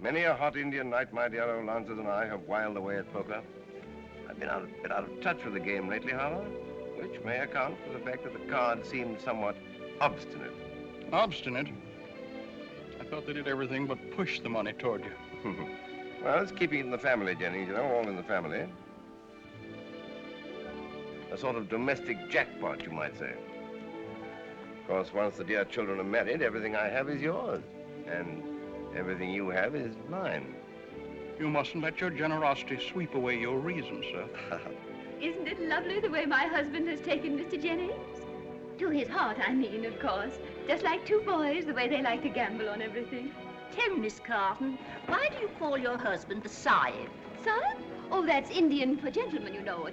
Many a hot Indian night, my dear Alonzo and I have whiled away at poker. I've been a bit out of touch with the game lately, however, which may account for the fact that the cards seemed somewhat obstinate. Obstinate? I thought they did everything but push the money toward you. Well, it's keeping it in the family, Jennings, you know, all in the family. A sort of domestic jackpot, you might say. Of course, once the dear children are married, everything I have is yours. And everything you have is mine. You mustn't let your generosity sweep away your reason, sir. Isn't it lovely the way my husband has taken Mr. Jennings? To his heart, I mean, of course. Just like two boys, the way they like to gamble on everything. Tell me, Miss Carlson, why do you call your husband the Sahib? Sahib? Oh, that's Indian for gentlemen, you know.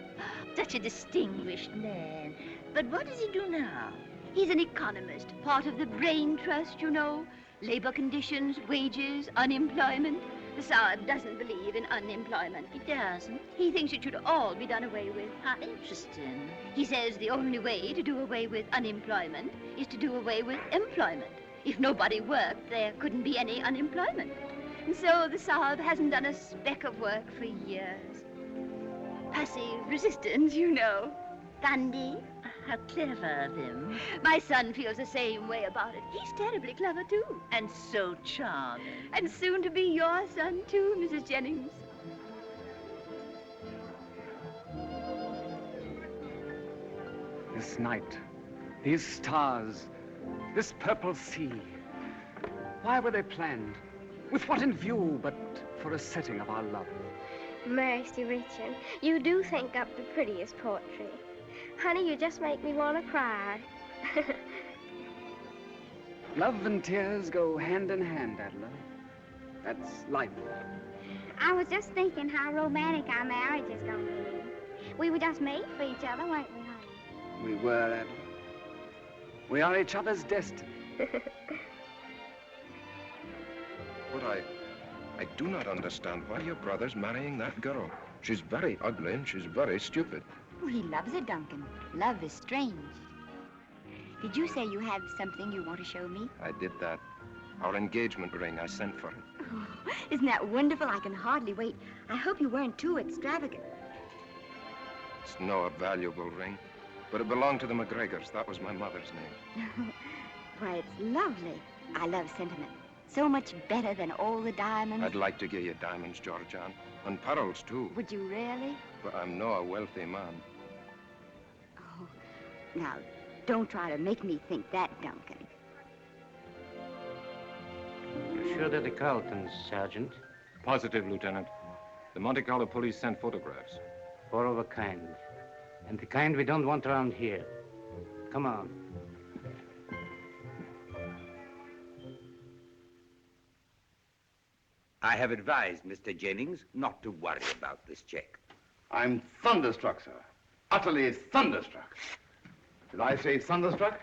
Such a distinguished man. But what does he do now? He's an economist, part of the Brain Trust, you know. Labor conditions, wages, unemployment. The Sahib doesn't believe in unemployment. He doesn't? He thinks it should all be done away with. How interesting. He says the only way to do away with unemployment is to do away with employment. If nobody worked, there couldn't be any unemployment. And so the Sahib hasn't done a speck of work for years. Passive resistance, you know. Fundy. How clever of him. My son feels the same way about it. He's terribly clever, too. And so charming. And soon to be your son, too, Mrs. Jennings. This night, these stars, this purple sea. Why were they planned? With what in view but for a setting of our love? Mercy, Richard, you do think up the prettiest poetry. Honey, you just make me want to cry. Love and tears go hand in hand, Adela. That's life. I was just thinking how romantic our marriage is going to be. We were just made for each other, weren't we, honey? We were, Adela. We are each other's destiny. But I do not understand why your brother's marrying that girl. She's very ugly and she's very stupid. Oh, he loves her, Duncan. Love is strange. Did you say you have something you want to show me? I did that. Our engagement ring, I sent for it. Oh, isn't that wonderful? I can hardly wait. I hope you weren't too extravagant. It's no valuable ring. But it belonged to the McGregors. That was my mother's name. Why, it's lovely. I love sentiment. So much better than all the diamonds. I'd like to give you diamonds, Georgian. And pearls, too. Would you really? But I'm no a wealthy man. Oh, now, don't try to make me think that, Duncan. You're sure they're the Carltons, Sergeant? Positive, Lieutenant. The Monte Carlo police sent photographs. 4 of a kind. And the kind we don't want around here. Come on. I have advised Mr. Jennings not to worry about this check. I'm thunderstruck, sir. Utterly thunderstruck. Did I say thunderstruck?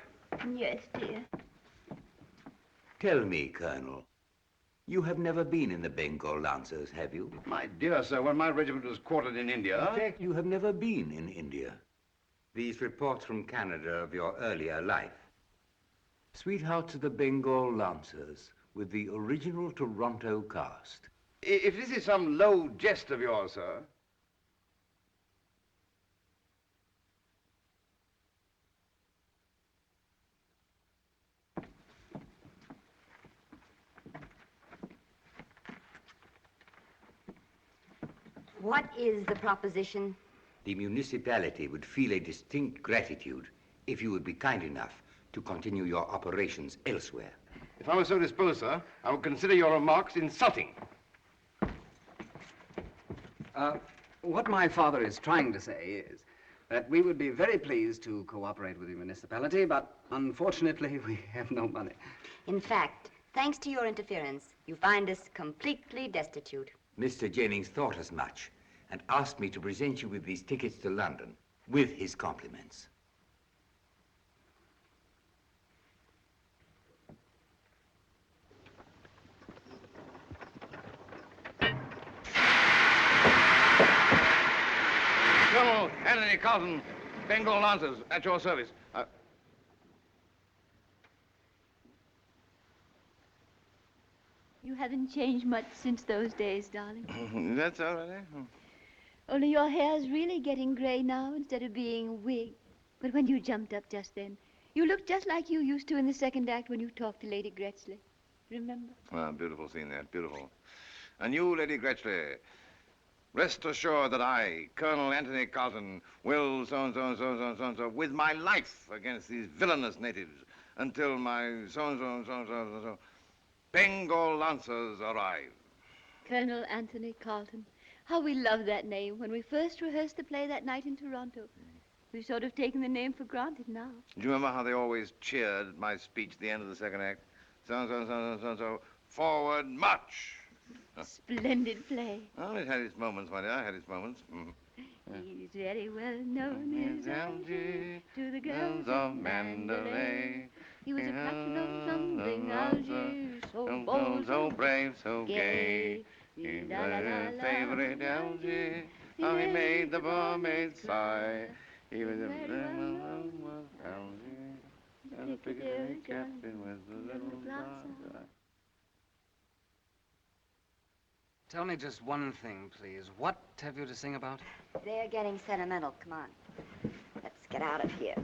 Yes, dear. Tell me, Colonel, you have never been in the Bengal Lancers, have you? My dear sir, when my regiment was quartered in India... In fact, you have never been in India. These reports from Canada of your earlier life. Sweethearts of the Bengal Lancers with the original Toronto cast. If this is some low jest of yours, sir... What is the proposition? The municipality would feel a distinct gratitude if you would be kind enough to continue your operations elsewhere. If I were so disposed, sir, I would consider your remarks insulting. What my father is trying to say is that we would be very pleased to cooperate with the municipality, but unfortunately we have no money. In fact, thanks to your interference, you find us completely destitute. Mr. Jennings thought as much and asked me to present you with these tickets to London with his compliments. Colonel Anthony Carlson, Bengal Lancers, at your service. You haven't changed much since those days, darling. That's all right, eh? Only your hair's really getting gray now instead of being wig. But when you jumped up just then, you looked just like you used to in the second act when you talked to Lady Gretchley. Remember? Ah, beautiful scene that, beautiful. And you, Lady Gretchley, rest assured that I, Colonel Anthony Carlson, will so-and-so, with my life against these villainous natives until my so-and-so, Bengal Lancers arrive. Colonel Anthony Carlton. How we loved that name when we first rehearsed the play that night in Toronto. We've sort of taken the name for granted now. Do you remember how they always cheered at my speech at the end of the second act? So, forward, march. Splendid play. Well, it had its moments, my dear, it had its moments. He's very well known as Algy to the girls of Mandalay. He was a captain of something, Algy, so bold, so brave, so gay. He's a favorite Algy, how he made the barmaid sigh. He was a Algy, and the Piccadilly captain with the little glass eye. Tell me just one thing, please. What have you to sing about? They're getting sentimental. Come on. Let's get out of here.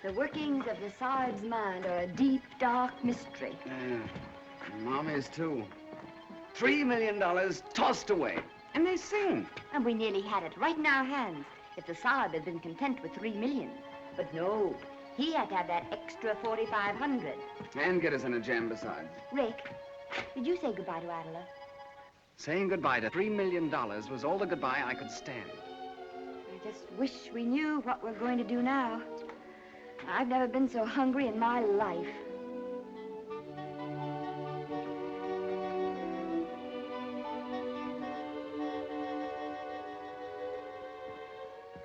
The workings of the Sahib's mind are a deep, dark mystery. Yeah. Mommy's too. $3 million tossed away. And they sing. And we nearly had it right in our hands if the Sahib had been content with $3 million. But no, he had to have that extra 4,500. And get us in a jam besides. Rick, did you say goodbye to Adela? Saying goodbye to $3 million was all the goodbye I could stand. I just wish we knew what we're going to do now. I've never been so hungry in my life.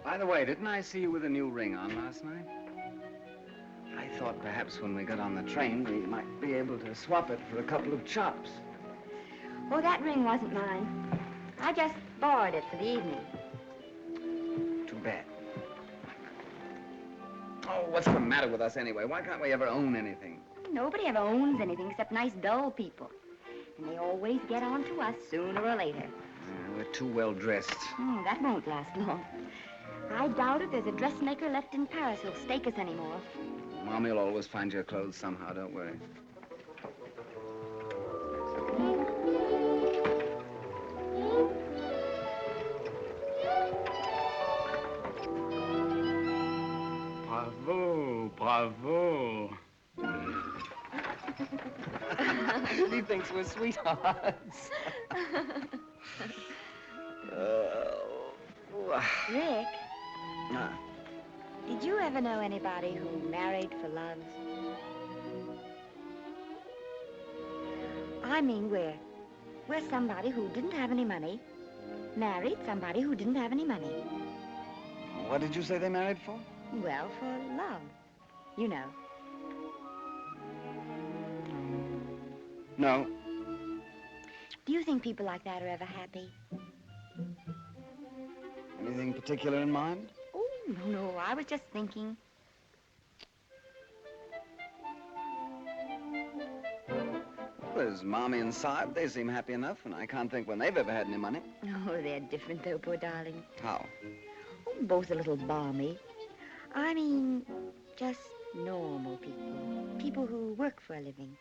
By the way, didn't I see you with a new ring on last night? I thought perhaps when we got on the train, we might be able to swap it for a couple of chops. Oh, that ring wasn't mine. I just borrowed it for the evening. Too bad. Oh, what's the matter with us anyway? Why can't we ever own anything? Nobody ever owns anything except nice, dull people. And they always get on to us sooner or later. We're too well dressed. That won't last long. I doubt if there's a dressmaker left in Paris who'll stake us anymore. Mommy will always find your clothes somehow, don't worry. Bravo, bravo. He thinks we're sweethearts. Rick, did you ever know anybody who married for love? I mean, where somebody who didn't have any money married somebody who didn't have any money. What did you say they married for? Well, for love. You know. No. Do you think people like that are ever happy? Anything particular in mind? Oh, no, I was just thinking. There's Mommy and Saab. They seem happy enough, and I can't think when they've ever had any money. Oh, they're different, though, poor darling. How? Oh, both a little balmy. I mean, just normal people. People who work for a living.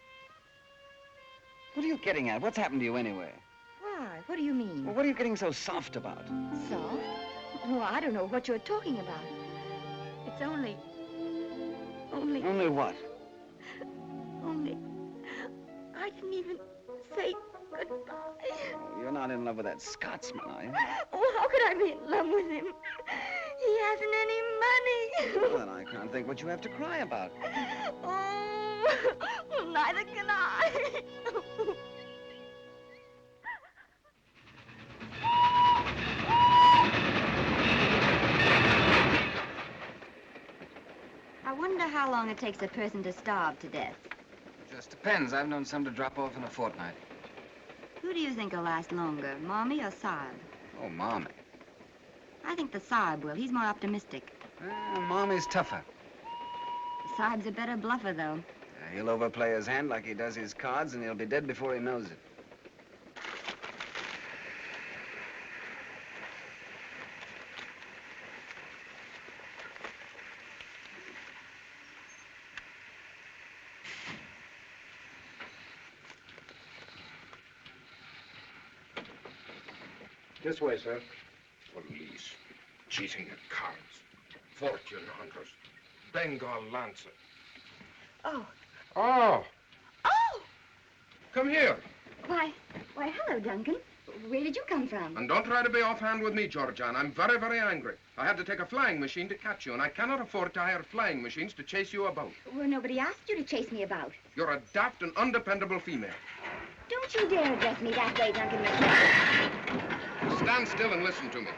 What are you getting at? What's happened to you anyway? Why? What do you mean? Well, what are you getting so soft about? Soft? Oh, I don't know what you're talking about. It's only... Only what? Only... I didn't even say goodbye. Oh, you're not in love with that Scotsman, are you? Oh, how could I be in love with him? He hasn't any money. Well, then I can't think what you have to cry about. Oh, well, neither can I. I wonder how long it takes a person to starve to death. Just depends. I've known some to drop off in a fortnight. Who do you think will last longer, Mommy or Saab? Oh, Mommy. I think the Saab will. He's more optimistic. Mommy's tougher. Saab's a better bluffer, though. He'll overplay his hand like he does his cards, and he'll be dead before he knows it. This way, sir. Police, cheating at cards, fortune hunters, Bengal lancer. Oh. Oh, Oh! come here. Why, hello, Duncan. Where did you come from? And don't try to be offhand with me, Georgiana. I'm very, very angry. I had to take a flying machine to catch you, and I cannot afford to hire flying machines to chase you about. Well, nobody asked you to chase me about. You're a daft and undependable female. Don't you dare address me that way, Duncan McClellan. Stand still and listen to me.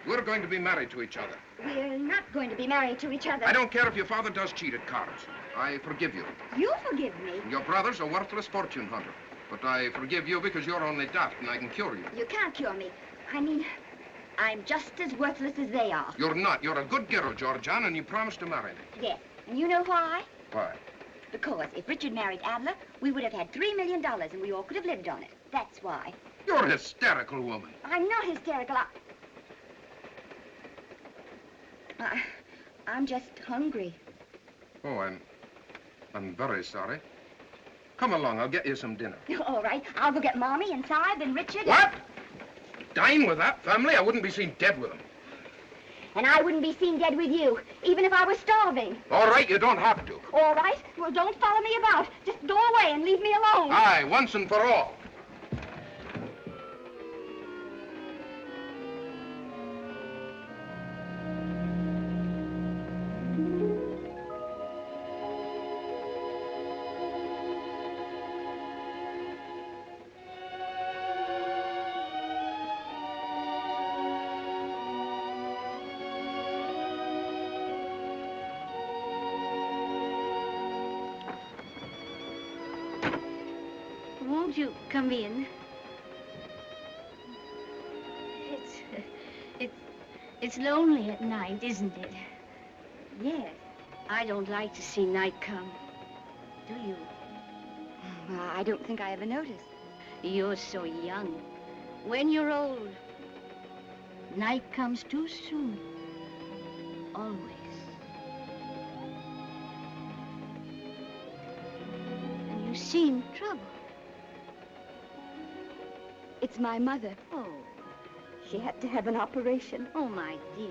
We're going to be married to each other. We're not going to be married to each other. I don't care if your father does cheat at cards. I forgive you. You forgive me? Your brother's a worthless fortune hunter. But I forgive you because you're only daft and I can cure you. You can't cure me. I mean, I'm just as worthless as they are. You're not. You're a good girl, Georgiana, and you promised to marry me. Yes. And you know why? Why? Because if Richard married Adler, we would have had $3 million and we all could have lived on it. That's why. You're a hysterical woman. I'm not hysterical. I'm just hungry. Oh, I'm very sorry. Come along, I'll get you some dinner. All right, I'll go get Mommy and Saab and Richard. What? Dine with that family? I wouldn't be seen dead with them. And I wouldn't be seen dead with you, even if I was starving. All right, you don't have to. All right, well, don't follow me about. Just go away and leave me alone. Aye, once and for all. Won't you come in? It's lonely at night, isn't it? Yes. I don't like to see night come. Do you? I don't think I ever noticed. You're so young. When you're old, night comes too soon. Always. And you seem troubled. It's my mother. Oh. She had to have an operation. Oh, my dear.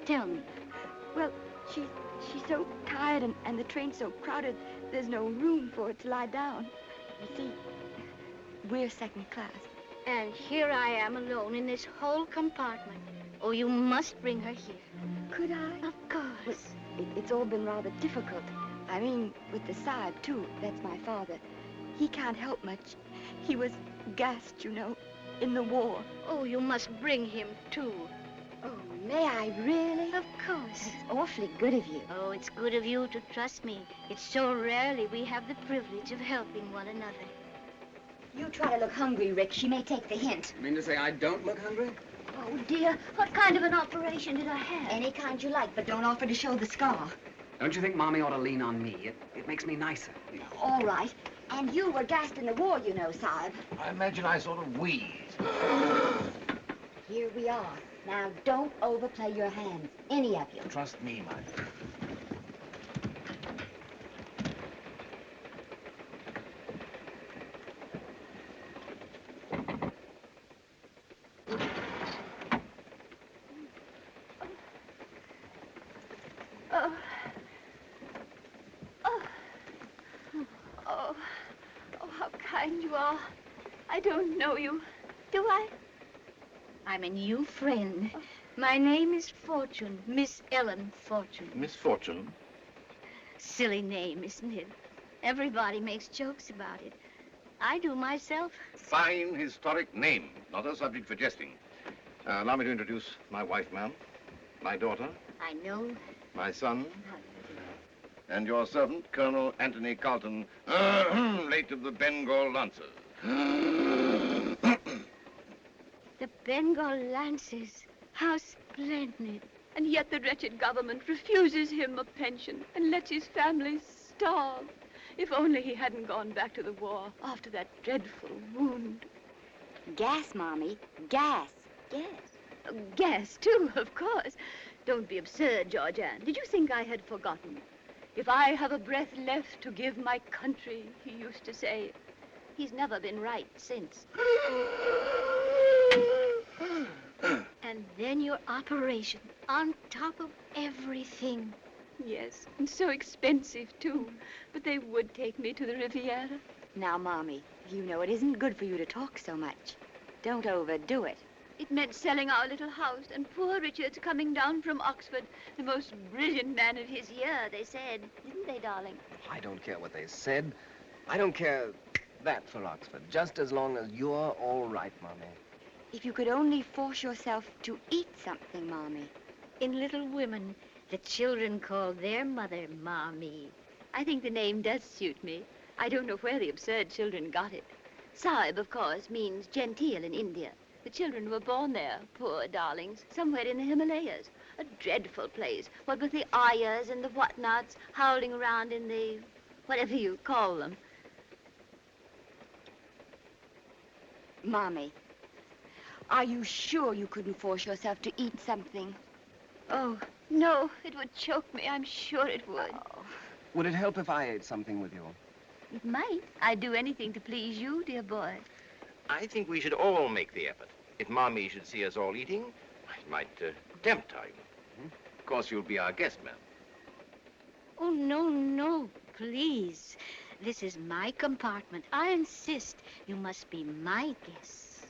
Tell me. Well, she's so tired and the train's so crowded, there's no room for her to lie down. You see, we're second class. And here I am alone in this whole compartment. Oh, you must bring her here. Could I? Of course. It's all been rather difficult. I mean, with the Sahib, too. That's my father. He can't help much. He was gassed, you know, in the war. Oh, you must bring him, too. Oh, may I really? Of course. That's awfully good of you. Oh, it's good of you to trust me. It's so rarely we have the privilege of helping one another. You try to look hungry, Rick. She may take the hint. You mean to say I don't look hungry? Oh, dear, what kind of an operation did I have? Any kind you like, but don't offer to show the scar. Don't you think Mommy ought to lean on me? It makes me nicer. All right. And you were gassed in the war, you know, Sahib. I imagine I sort of wheezed. Here we are. Now, don't overplay your hands, any of you. Trust me, my dear. You are. I don't know you. Do I? I'm a new friend. My name is Fortune, Miss Ellen Fortune. Miss Fortune? Silly name, isn't it? Everybody makes jokes about it. I do myself. Fine historic name, not a subject for jesting. Allow me to introduce my wife, ma'am. My daughter. I know. My son. And your servant, Colonel Anthony Carlton, late of the Bengal Lancers. The Bengal Lancers. How splendid. And yet the wretched government refuses him a pension and lets his family starve. If only he hadn't gone back to the war after that dreadful wound. Gas, Mommy. Gas. Gas. Gas, too, of course. Don't be absurd, Georgianne. Did you think I had forgotten? If I have a breath left to give my country, he used to say. He's never been right since. And then your operation, on top of everything. Yes, and so expensive, too. But they would take me to the Riviera. Now, Mommy, you know it isn't good for you to talk so much. Don't overdo it. It meant selling our little house, and poor Richard's coming down from Oxford, the most brilliant man of his year, they said. Didn't they, darling? I don't care what they said. I don't care that for Oxford, just as long as you're all right, Mommy. If you could only force yourself to eat something, Mommy. In Little Women, the children call their mother Mommy. I think the name does suit me. I don't know where the absurd children got it. Sahib, of course, means genteel in India. The children were born there, poor darlings, somewhere in the Himalayas. A dreadful place, what with the ayahs and the whatnots howling around in the whatever you call them. Mommy, are you sure you couldn't force yourself to eat something? Oh, no, it would choke me. I'm sure it would. Oh. Would it help if I ate something with you? It might. I'd do anything to please you, dear boy. I think we should all make the effort. If Mommy should see us all eating, it might tempt her. Of course, you'll be our guest, ma'am. Oh, no, no, please. This is my compartment. I insist you must be my guests.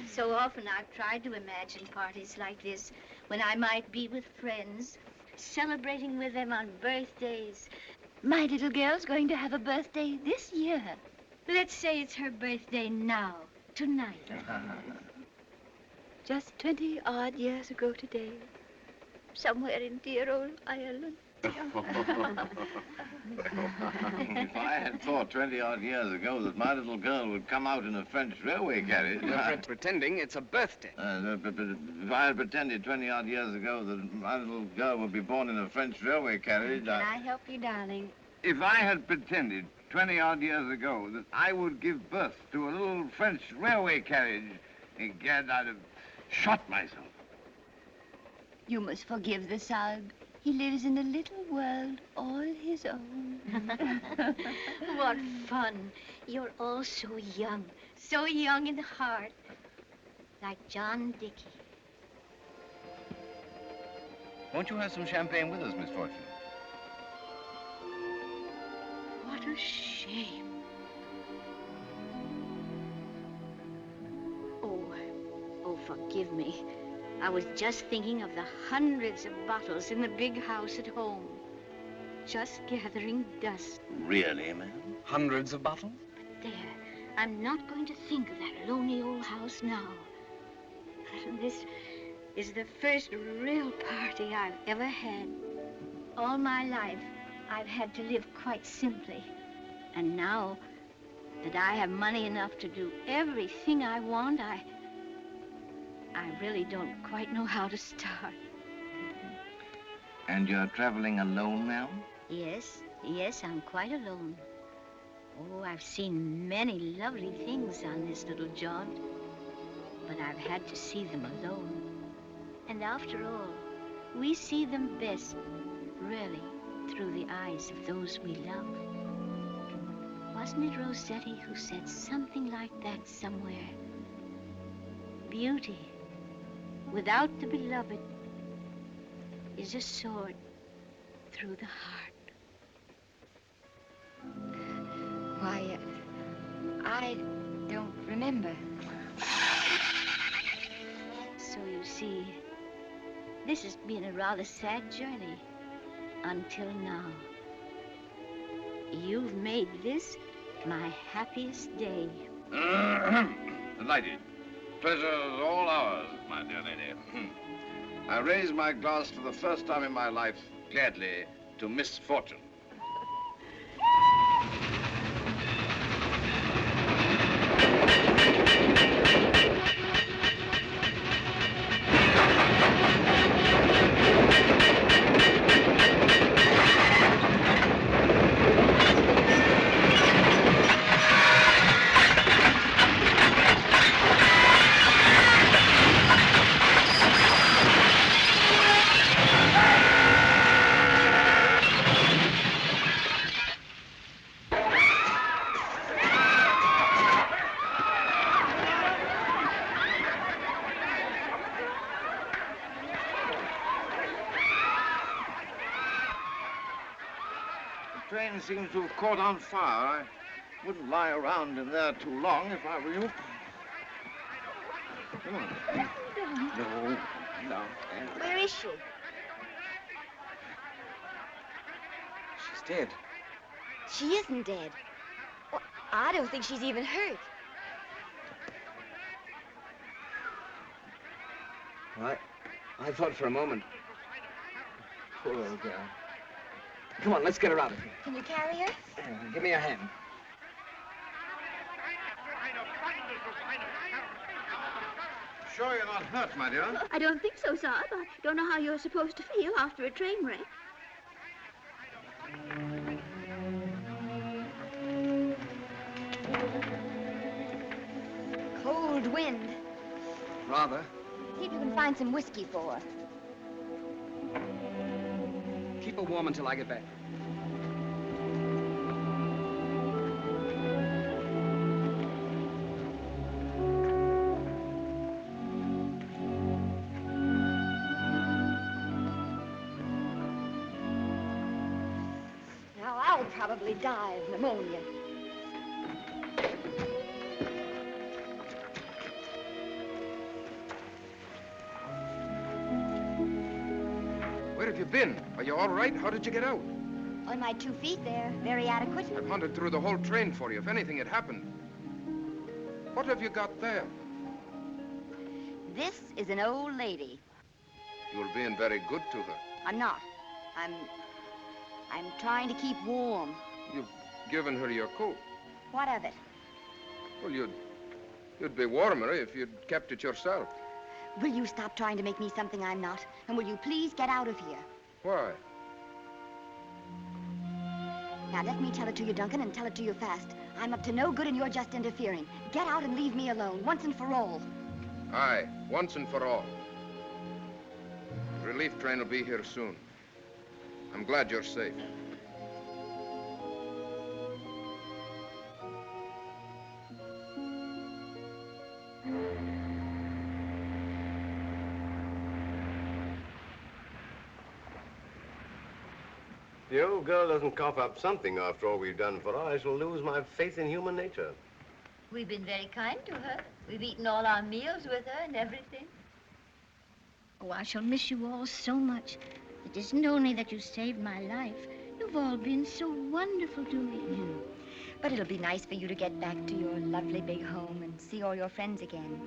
So often I've tried to imagine parties like this when I might be with friends, celebrating with them on birthdays. My little girl's going to have a birthday this year. Let's say it's her birthday now, tonight. Just 20-odd years ago today, somewhere in dear old Ireland. If I had thought 20-odd years ago that my little girl would come out in a French railway carriage... You're pretending it's a birthday. But if I had pretended 20-odd years ago that my little girl would be born in a French railway carriage... Can I help you, darling? If I had pretended 20-odd years ago that I would give birth to a little French railway carriage, egad, I'd have shot myself. You must forgive the Sahib. He lives in a little world all his own. What fun. You're all so young in the heart. Like John Dickey. Won't you have some champagne with us, Miss Fortune? What a shame. Oh, forgive me. I was just thinking of the hundreds of bottles in the big house at home. Just gathering dust. Really, ma'am? Hundreds of bottles? But there, I'm not going to think of that lonely old house now. This is the first real party I've ever had. All my life, I've had to live quite simply. And now that I have money enough to do everything I want, I really don't quite know how to start. And you're traveling alone, ma'am? Yes, I'm quite alone. Oh, I've seen many lovely things on this little jaunt, but I've had to see them alone. And after all, we see them best, really, through the eyes of those we love. Wasn't it Rossetti who said something like that somewhere? Beauty without the beloved is a sword through the heart. Why, I don't remember. So you see, this has been a rather sad journey until now. You've made this my happiest day. Delighted. Pleasure's all ours, my dear lady. I raise my glass for the first time in my life, gladly, to Miss Fortune. The train seems to have caught on fire. I wouldn't lie around in there too long if I were you. Come on. No. Where is she? She's dead. She isn't dead. Well, I don't think she's even hurt. Well, I thought for a moment. Poor old girl. Come on, let's get her out of here. Can you carry her? Give me a hand. Sure you're not hurt, my dear? I don't think so, Sahib. I don't know how you're supposed to feel after a train wreck. Cold wind. Rather. See if you can find some whiskey for her. Keep her warm until I get back. Now, I'll probably die of pneumonia. Where have you been? Are you all right? How did you get out? On my 2 feet, they're very adequate. I've hunted through the whole train for you, if anything had happened. What have you got there? This is an old lady. You're being very good to her. I'm not. I'm I'm trying to keep warm. You've given her your coat. What of it? Well, you'd be warmer if you'd kept it yourself. Will you stop trying to make me something I'm not? And will you please get out of here? Why? Now, let me tell it to you, Duncan, and tell it to you fast. I'm up to no good and you're just interfering. Get out and leave me alone, once and for all. Aye, once and for all. The relief train will be here soon. I'm glad you're safe. The old girl doesn't cough up something after all we've done for her, I shall lose my faith in human nature. We've been very kind to her. We've eaten all our meals with her and everything. Oh, I shall miss you all so much. It isn't only that you saved my life. You've all been so wonderful to me. But it'll be nice for you to get back to your lovely big home and see all your friends again.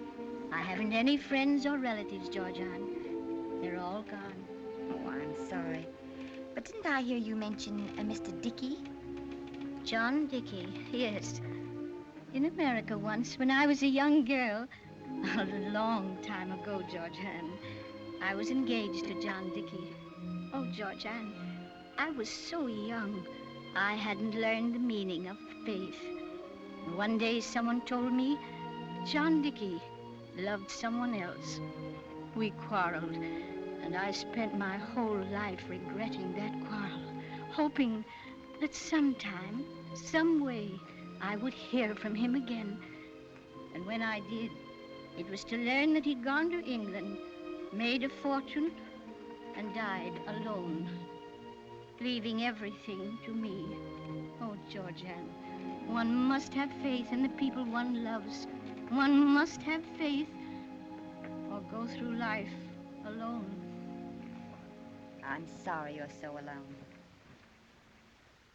I haven't any friends or relatives, Georgiana. They're all gone. Oh, I'm sorry. But didn't I hear you mention a Mr. Dickey? John Dickey, yes. In America once, when I was a young girl, a long time ago, Georgiana, I was engaged to John Dickey. Oh, Georgiana, I was so young. I hadn't learned the meaning of faith. One day someone told me John Dickey loved someone else. We quarreled, and I spent my whole life regretting that quarrel, hoping that sometime, some way, I would hear from him again. And when I did, it was to learn that he'd gone to England, made a fortune, and died alone, leaving everything to me. Oh, Georgiana, one must have faith in the people one loves. One must have faith or go through life alone. I'm sorry you're so alone.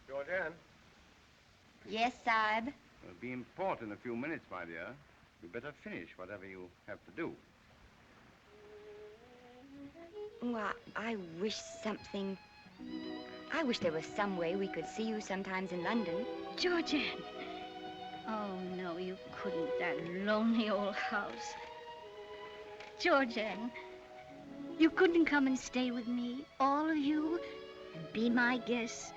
Georgiana? Yes, Sahib? It'll be in port in a few minutes, my dear. You better finish whatever you have to do. Well, I wish there was some way we could see you sometimes in London. Georgiana. Oh, no, you couldn't. That lonely old house. Georgiana, you couldn't come and stay with me, all of you, and be my guests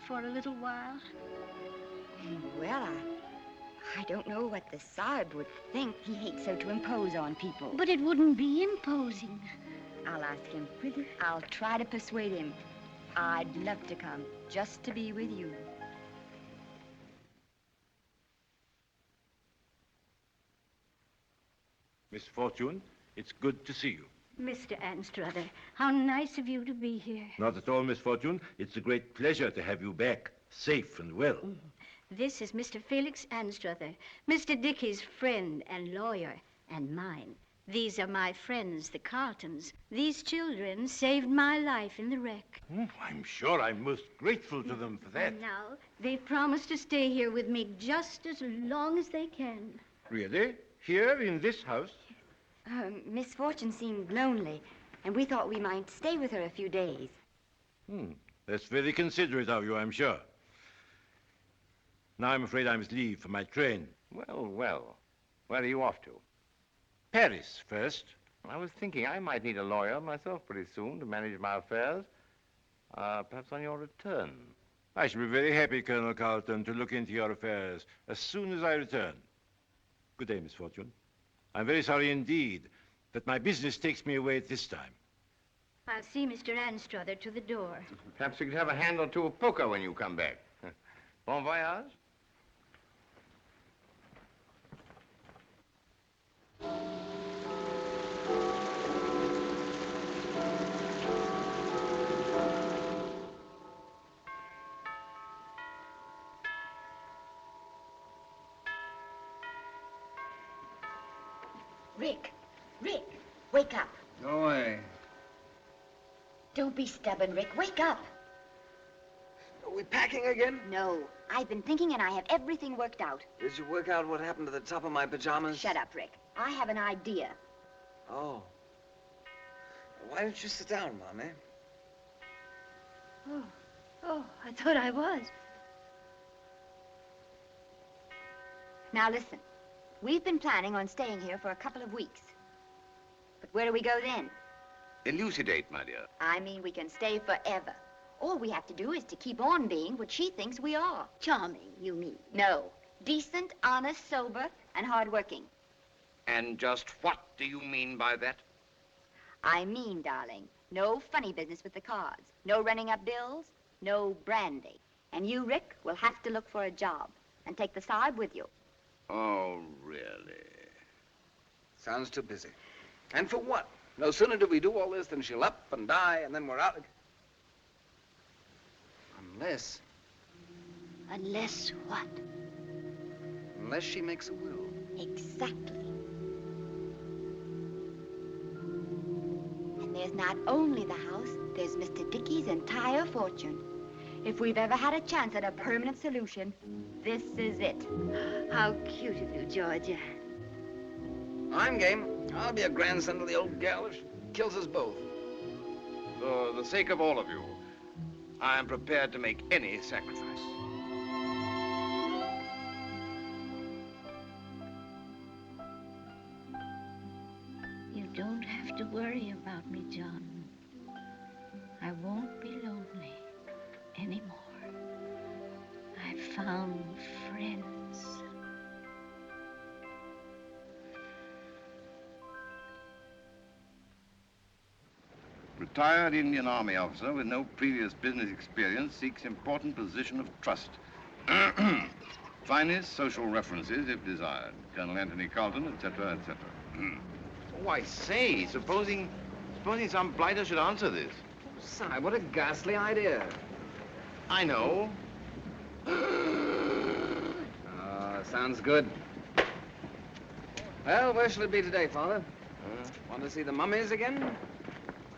for a little while? Well, I don't know what the Sahib would think. He hates so to impose on people. But it wouldn't be imposing. I'll ask him. I'll try to persuade him. I'd love to come, just to be with you. Miss Fortune, it's good to see you. Mr. Anstruther, how nice of you to be here. Not at all, Miss Fortune. It's a great pleasure to have you back, safe and well. This is Mr. Felix Anstruther, Mr. Dickey's friend and lawyer, and mine. These are my friends, the Carltons. These children saved my life in the wreck. I'm sure I'm most grateful to them for that. And now, they've promised to stay here with me just as long as they can. Really? Here in this house? Miss Fortune seemed lonely, and we thought we might stay with her a few days. That's very considerate of you, I'm sure. Now I'm afraid I must leave for my train. Well, well. Where are you off to? Paris first. I was thinking I might need a lawyer myself pretty soon to manage my affairs. Perhaps on your return. I shall be very happy, Colonel Carlton, to look into your affairs as soon as I return. Good day, Miss Fortune. I'm very sorry indeed that my business takes me away at this time. I'll see Mr. Anstruther to the door. Perhaps we could have a hand or two of poker when you come back. Bon voyage. Rick, wake up. Go away. Don't be stubborn, Rick. Wake up. Are we packing again? No, I've been thinking and I have everything worked out. Did you work out what happened to the top of my pajamas? Shut up, Rick. I have an idea. Oh. Why don't you sit down, Mommy? Oh, I thought I was. Now listen, we've been planning on staying here for a couple of weeks. But where do we go then? Elucidate, my dear. I mean, we can stay forever. All we have to do is to keep on being what she thinks we are. Charming, you mean? No. Decent, honest, sober, and hardworking. And just what do you mean by that? I mean, darling, no funny business with the cards. No running up bills, no brandy. And you, Rick, will have to look for a job and take the Saab with you. Oh, really? Sounds too busy. And for what? No sooner do we do all this than she'll up and die, and then we're out. Unless... Unless what? Unless she makes a will. Exactly. And there's not only the house, there's Mr. Dickey's entire fortune. If we've ever had a chance at a permanent solution, this is it. How cute of you, Georgia. I'm game. I'll be a grandson to the old gal if she kills us both. For the sake of all of you, I am prepared to make any sacrifice. You don't have to worry about me, John. I won't be lonely anymore. I've found friends. Retired Indian Army officer with no previous business experience seeks important position of trust. Finest social references if desired. Colonel Anthony Carlson, etc., etc. Oh, I say, supposing some blighter should answer this. Si, what a ghastly idea. I know. Sounds good. Well, where shall it be today, Father? Want to see the mummies again?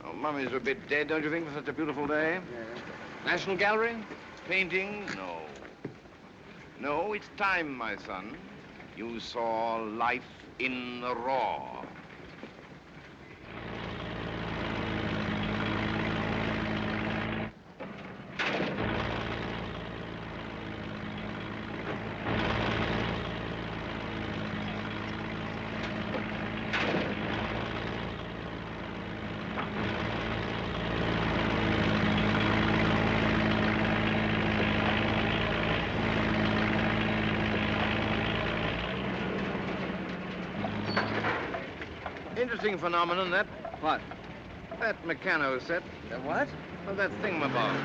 Oh, mummies are a bit dead, don't you think, for such a beautiful day? Yeah. National Gallery? Painting? No. No, it's time, my son. You saw life in the raw. Interesting phenomenon, that. What? That mechano set. The what? Oh, that thingamabob.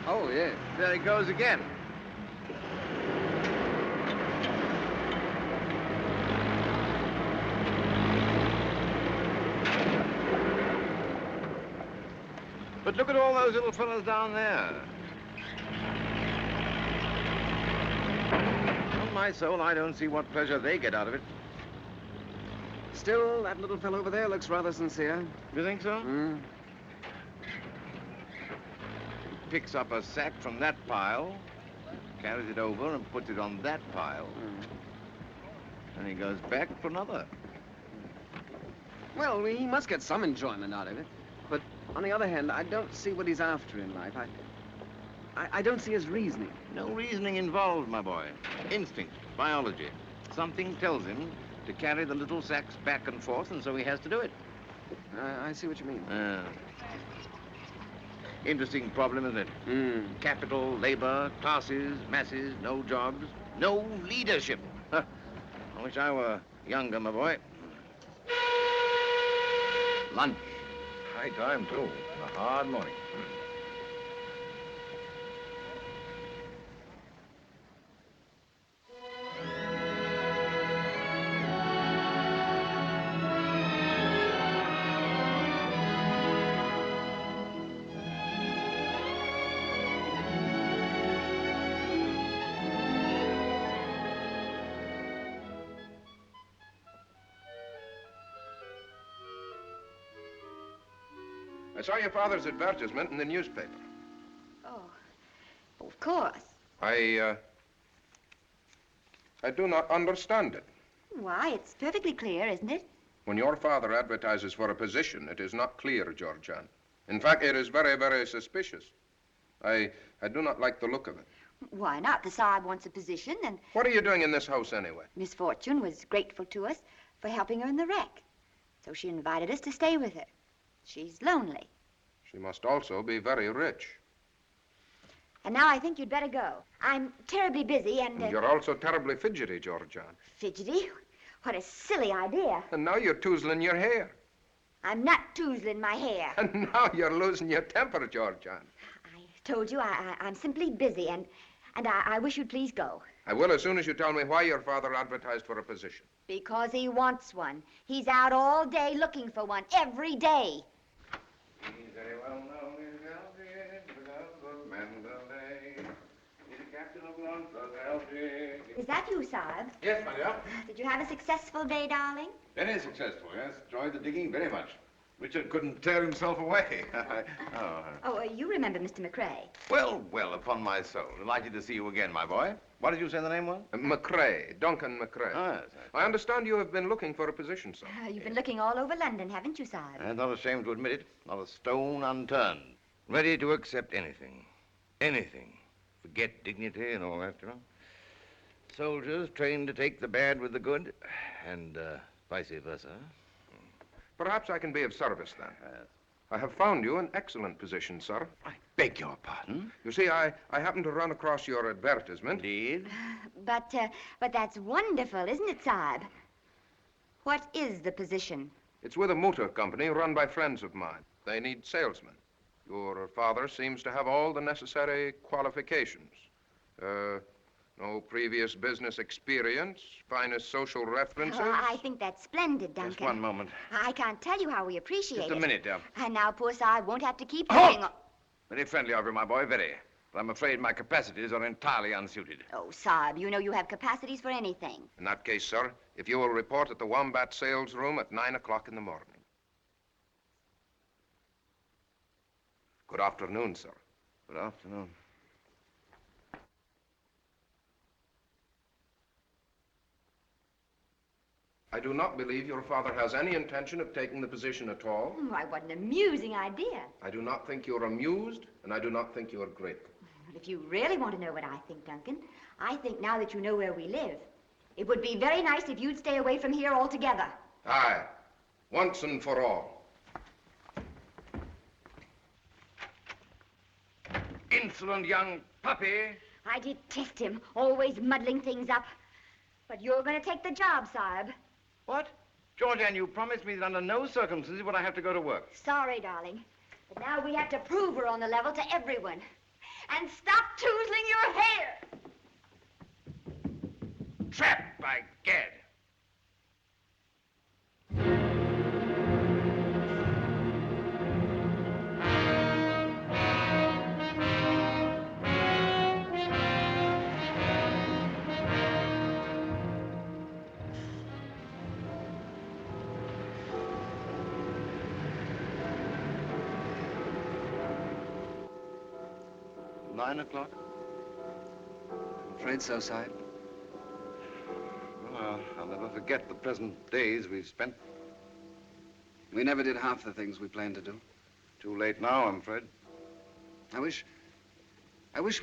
Oh, yeah. There he goes again. But look at all those little fellows down there. On my soul, I don't see what pleasure they get out of it. Still, that little fellow over there looks rather sincere. You think so? Picks up a sack from that pile, carries it over and puts it on that pile. And he goes back for another. Well, he must get some enjoyment out of it. But on the other hand, I don't see what he's after in life. I don't see his reasoning. No reasoning involved, my boy. Instinct, biology. Something tells him to carry the little sacks back and forth, and so he has to do it. I see what you mean. Interesting problem, isn't it? Capital, labor, classes, masses, no jobs, no leadership. Huh. I wish I were younger, my boy. Lunch. High time, too. A hard morning. I saw your father's advertisement in the newspaper. Oh, of course. I do not understand it. Why, it's perfectly clear, isn't it? When your father advertises for a position, it is not clear, Georgian. In fact, it is very, very suspicious. I do not like the look of it. Why not? The Sahib wants a position, and What are you doing in this house anyway? Miss Fortune was grateful to us for helping her in the wreck. So she invited us to stay with her. She's lonely. She must also be very rich. And now I think you'd better go. I'm terribly busy and... And you're also terribly fidgety, Georgiana. Fidgety? What a silly idea. And now you're toozling your hair. I'm not toozling my hair. And now you're losing your temper, Georgiana. Told you I'm simply busy, and I wish you'd please go. I will as soon as you tell me why your father advertised for a position. Because he wants one. He's out all day looking for one, every day. He's very well known in Algiers, the Mandalay. He's the captain of Algiers. Is that you, Sahib? Yes, my dear. Did you have a successful day, darling? Very successful, yes. Enjoyed the digging very much. Richard couldn't tear himself away. You remember Mr. McCrae? Well, upon my soul. Delighted to see you again, my boy. What did you say the name was? McCrae, Duncan McCrae. Oh, yes. I understand you have been looking for a position, sir. You've been looking all over London, haven't you, Sahib? I'm not ashamed to admit it. Not a stone unturned. Ready to accept anything. Anything. Forget dignity and all that, you know. Soldiers trained to take the bad with the good, and vice versa. Perhaps I can be of service, then. I have found you an excellent position, sir. I beg your pardon? You see, I happened to run across your advertisement. Indeed? But that's wonderful, isn't it, Sahib? What is the position? It's with a motor company run by friends of mine. They need salesmen. Your father seems to have all the necessary qualifications. No previous business experience, finest social references. I think that's splendid, Duncan. Just one moment. I can't tell you how we appreciate it. Just a minute, dear. And now poor Sahib won't have to keep Halt! looking. Very friendly of you, my boy, very. But I'm afraid my capacities are entirely unsuited. Oh, Sahib, you know you have capacities for anything. In that case, sir, if you will report at the Wombat sales room at 9 o'clock in the morning. Good afternoon, sir. Good afternoon. I do not believe your father has any intention of taking the position at all. Why, what an amusing idea. I do not think you're amused, and I do not think you're grateful. But if you really want to know what I think, Duncan, I think now that you know where we live, it would be very nice if you'd stay away from here altogether. Aye, once and for all. Insolent young puppy. I detest him, always muddling things up. But you're going to take the job, Sahib. What? Georgiana, you promised me that under no circumstances would I have to go to work. Sorry, darling. But now we have to prove we're on the level to everyone. And stop toozling your hair! Trapped, by gad. $9 o'clock? I'm afraid so, Sahib. Well, I'll never forget the pleasant days we've spent. We never did half the things we planned to do. Too late now, I'm afraid. I wish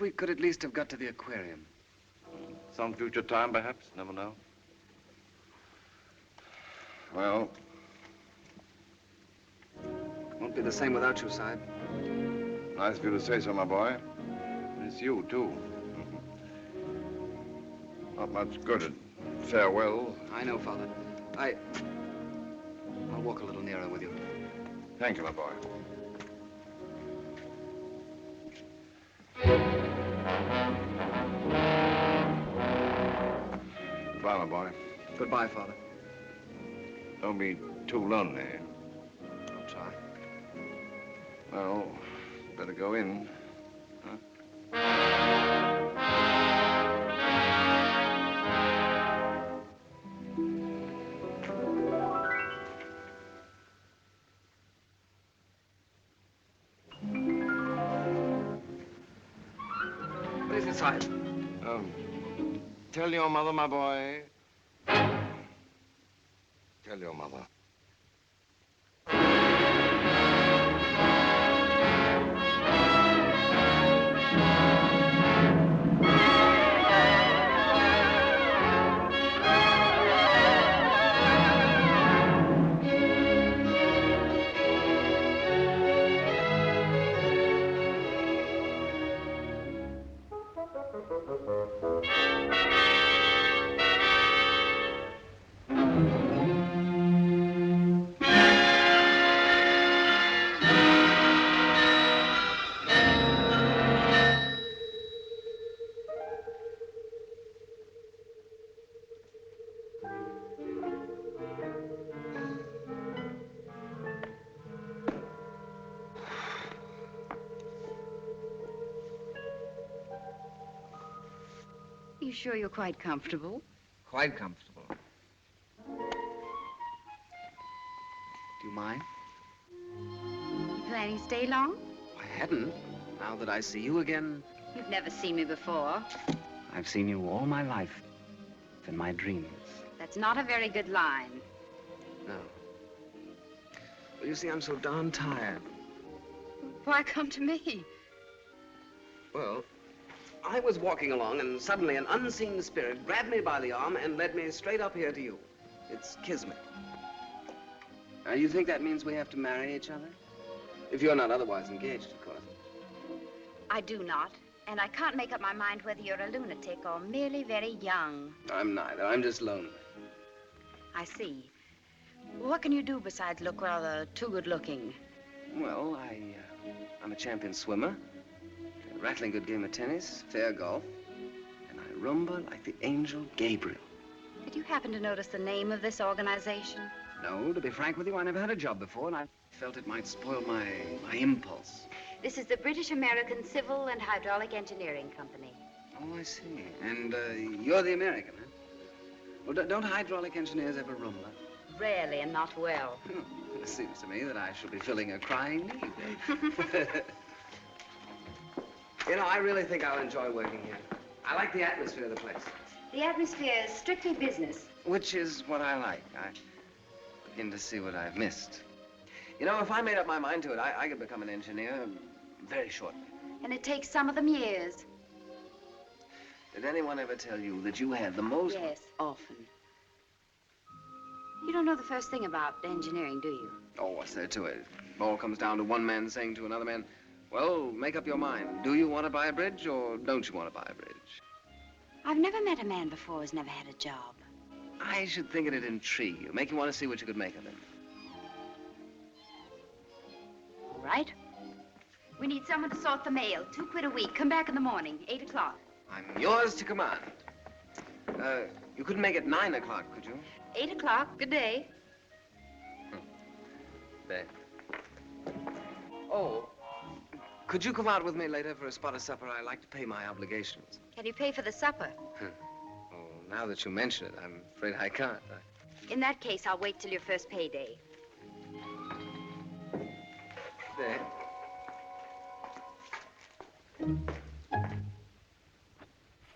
we could at least have got to the aquarium. Some future time, perhaps. Never know. Well, Won't be the same without you, Sahib. nice of you to say so, my boy. It's you, too. Not much good at farewell. I know, Father. I'll walk a little nearer with you. Thank you, my boy. Goodbye, my boy. Goodbye, Father. Don't be too lonely. I'll try. Well, better go in. Huh? What is it, Sahib? Tell your mother, my boy. Tell your mother. You sure you're quite comfortable? Quite comfortable. Do you mind? You planning to stay long? I hadn't. Now that I see you again, You've never seen me before. I've seen you all my life. In my dreams. That's not a very good line. No. Well, you see, I'm so darn tired. Why come to me? Well, I was walking along and suddenly an unseen spirit grabbed me by the arm and led me straight up here to you. It's kismet. Now, you think that means we have to marry each other? If you're not otherwise engaged, of course. I do not. And I can't make up my mind whether you're a lunatic or merely very young. I'm neither. I'm just lonely. I see. What can you do besides look rather too good-looking? Well, I'm a champion swimmer, a rattling good game of tennis, fair golf, and I rumba like the angel Gabriel. Did you happen to notice the name of this organization? No, to be frank with you, I never had a job before, and I felt it might spoil my impulse. This is the British American Civil and Hydraulic Engineering Company. Oh, I see. And you're the American, huh? Well, don't hydraulic engineers ever rumba? Rarely and not well. It seems to me that I shall be filling a crying need. You know, I really think I'll enjoy working here. I like the atmosphere of the place. The atmosphere is strictly business. Which is what I like. I begin to see what I've missed. You know, if I made up my mind to it, I could become an engineer very shortly. And it takes some of them years. Did anyone ever tell you that you had the most... Yes, often. You don't know the first thing about engineering, do you? Oh, what's there to it? It all comes down to one man saying to another man, well, make up your mind. Do you want to buy a bridge or don't you want to buy a bridge? I've never met a man before who's never had a job. I should think it'd intrigue you, make you want to see what you could make of him. All right. We need someone to sort the mail. £2 a week. Come back in the morning, 8 o'clock. I'm yours to command. You couldn't make it 9 o'clock, could you? 8 o'clock. Good day. Day. Oh, could you come out with me later for a spot of supper? I like to pay my obligations. Can you pay for the supper? Oh, now that you mention it, I'm afraid I can't. In that case, I'll wait till your first payday. There.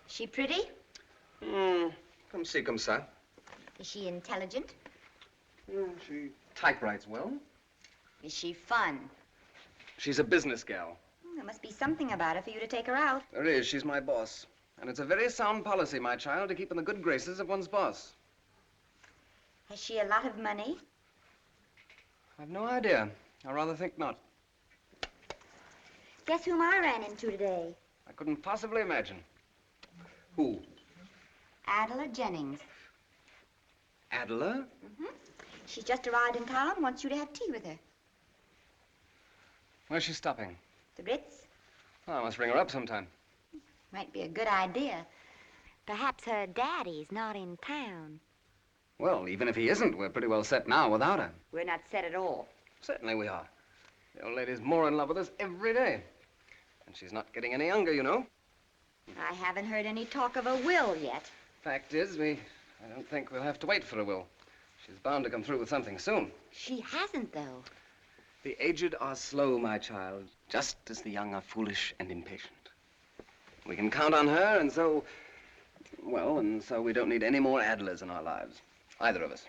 She pretty? Come see, come ça. Is she intelligent? She typewrites well. Is she fun? She's a business gal. There must be something about her for you to take her out. There is. She's my boss. And it's a very sound policy, my child, to keep in the good graces of one's boss. Has she a lot of money? I've no idea. I rather think not. Guess whom I ran into today? I couldn't possibly imagine. Who? Adela Jennings. Adela? She's just arrived in town and wants you to have tea with her. Where's she stopping? The Ritz? Oh, I must ring her up sometime. Might be a good idea. Perhaps her daddy's not in town. Well, even if he isn't, we're pretty well set now without her. We're not set at all. Certainly we are. The old lady's more in love with us every day. And she's not getting any younger, you know. I haven't heard any talk of a will yet. Fact is, I don't think we'll have to wait for a will. She's bound to come through with something soon. She hasn't, though. The aged are slow, my child, just as the young are foolish and impatient. We can count on her, and so we don't need any more Adlers in our lives. Either of us.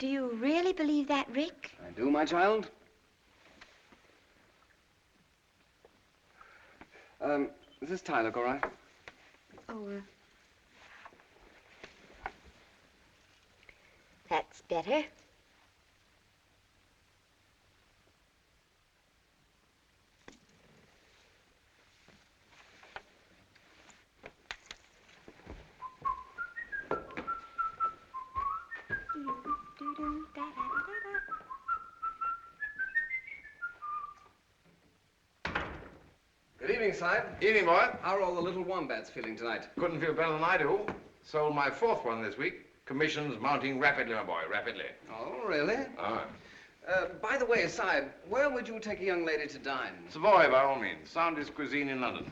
Do you really believe that, Rick? I do, my child. Does this tie look all right? Oh, that's better. Good evening, Side. Evening, boy. How are all the little wombats feeling tonight? Couldn't feel better than I do. Sold my 4th one this week. Commissions mounting rapidly, my boy, rapidly. Oh, really? Ah. By the way, Side, where would you take a young lady to dine? Savoy, by all means. Soundest cuisine in London.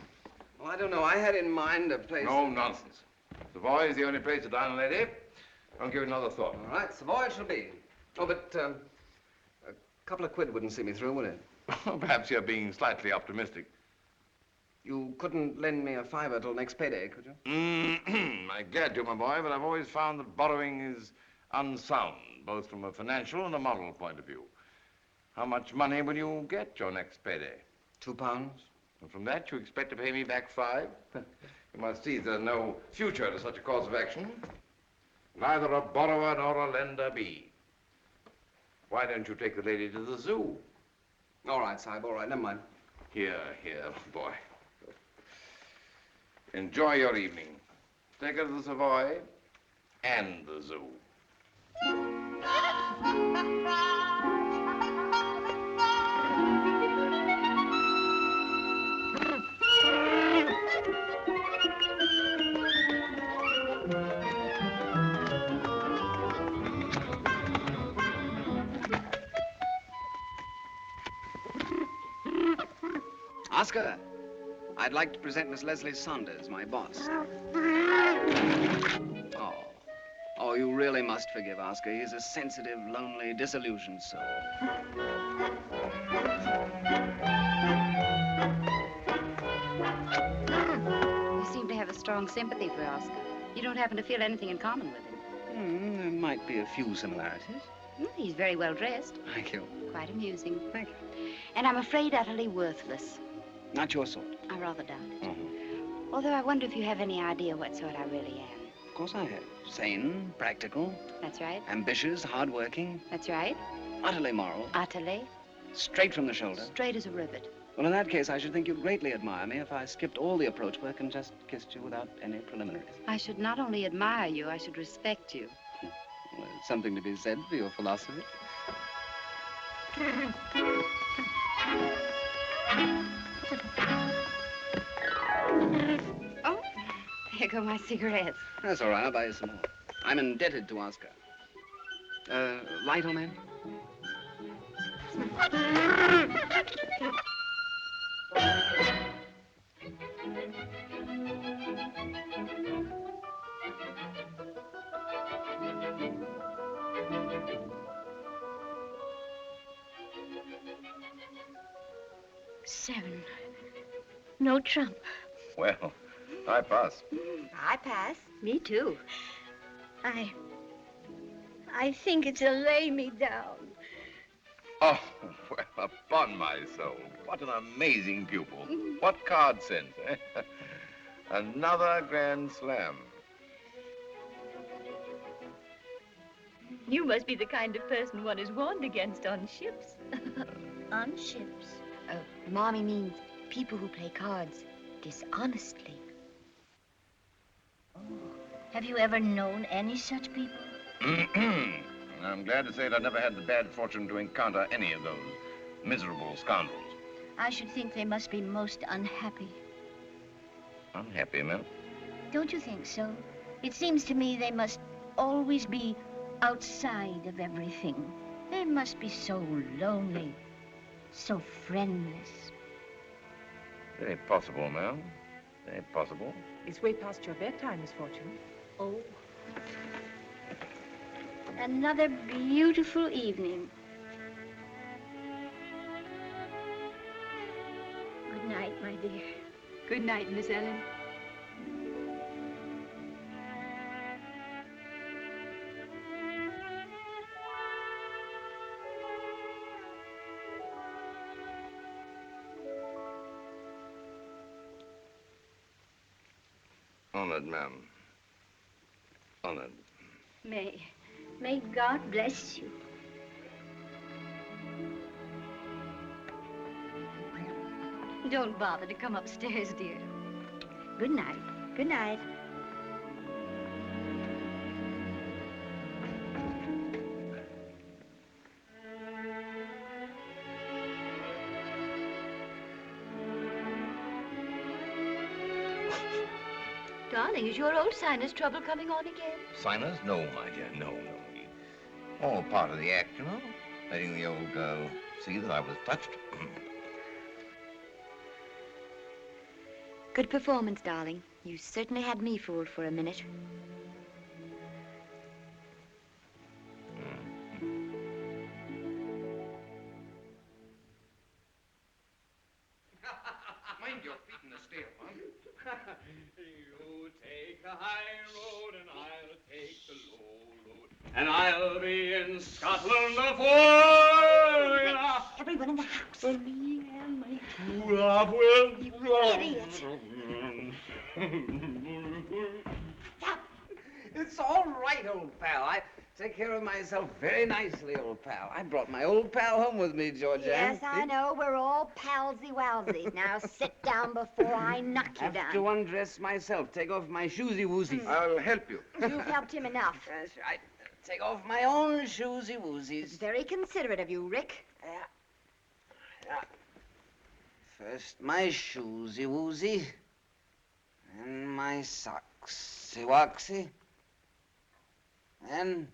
Well, I don't know. I had in mind a place... No nonsense. Savoy is the only place to dine a lady. Don't give it another thought. All right, Savoy it shall be. Oh, but a couple of quid wouldn't see me through, would it? Perhaps you're being slightly optimistic. You couldn't lend me a fiver till next payday, could you? I'm glad to, my boy, but I've always found that borrowing is unsound, both from a financial and a moral point of view. How much money will you get your next payday? £2. And from that, you expect to pay me back 5? You must see there's no future to such a course of action. Neither a borrower nor a lender be. Why don't you take the lady to the zoo? All right, Sahib, all right, never mind. Here, boy. Enjoy your evening. Take her to the Savoy and the zoo. Oscar, I'd like to present Miss Leslie Saunders, my boss. Oh, you really must forgive Oscar. He's a sensitive, lonely, disillusioned soul. You seem to have a strong sympathy for Oscar. You don't happen to feel anything in common with him. There might be a few similarities. He's very well dressed. Thank you. Quite amusing. Thank you. And I'm afraid utterly worthless. Not your sort. I rather doubt it. Although I wonder if you have any idea what sort I really am. Of course I have. Sane, practical. That's right. Ambitious, hardworking. That's right. Utterly moral. Utterly. Straight from the shoulder. Straight as a rivet. Well, in that case, I should think you'd greatly admire me if I skipped all the approach work and just kissed you without any preliminaries. I should not only admire you, I should respect you. Well, there's something to be said for your philosophy. Oh, there go my cigarettes. That's all right. I'll buy you some more. I'm indebted to Oscar. Light on that? Seven. No trump. Well, I pass. I pass. Me too. I think it's a lay me down. Oh, well, upon my soul, what an amazing pupil. What card sense, eh? Another grand slam. You must be the kind of person one is warned against on ships. On ships. Mommy means people who play cards dishonestly. Have you ever known any such people? I'm glad to say that I never had the bad fortune to encounter any of those miserable scoundrels. I should think they must be most unhappy. Unhappy, Mel? Don't you think so? It seems to me they must always be outside of everything. They must be so lonely, so friendless. Very possible, Mel. Very possible. It's way past your bedtime, Miss Fortune. Oh. Another beautiful evening. Good night, my dear. Good night, Miss Ellen. Honored, ma'am. Honored. May God bless you. Don't bother to come upstairs, dear. Good night. Good night. Darling, is your old sinus trouble coming on again? Sinus? No, my dear, no. All part of the act, you know. Letting the old girl see that I was touched. Good performance, darling. You certainly had me fooled for a minute. Mind your feet in the steel, man. You take the high road and I'll take the low road. And I'll be in Scotland afore. Everyone in the house. For me and my true love will. You idiot. It's all right, old pal. I take care of myself very nicely, old pal. I brought my old pal home with me, Georgia. Yes, I know. We're all palsy-walsies. Now sit down before I knock you I have down. to undress myself, take off my shoesy-woozies. I'll help you. You've helped him enough. That's right. Take off my own shoesy-woozies. It's very considerate of you, Rick. Yeah. First my shoesy-woozy, then my socksy-woxy, then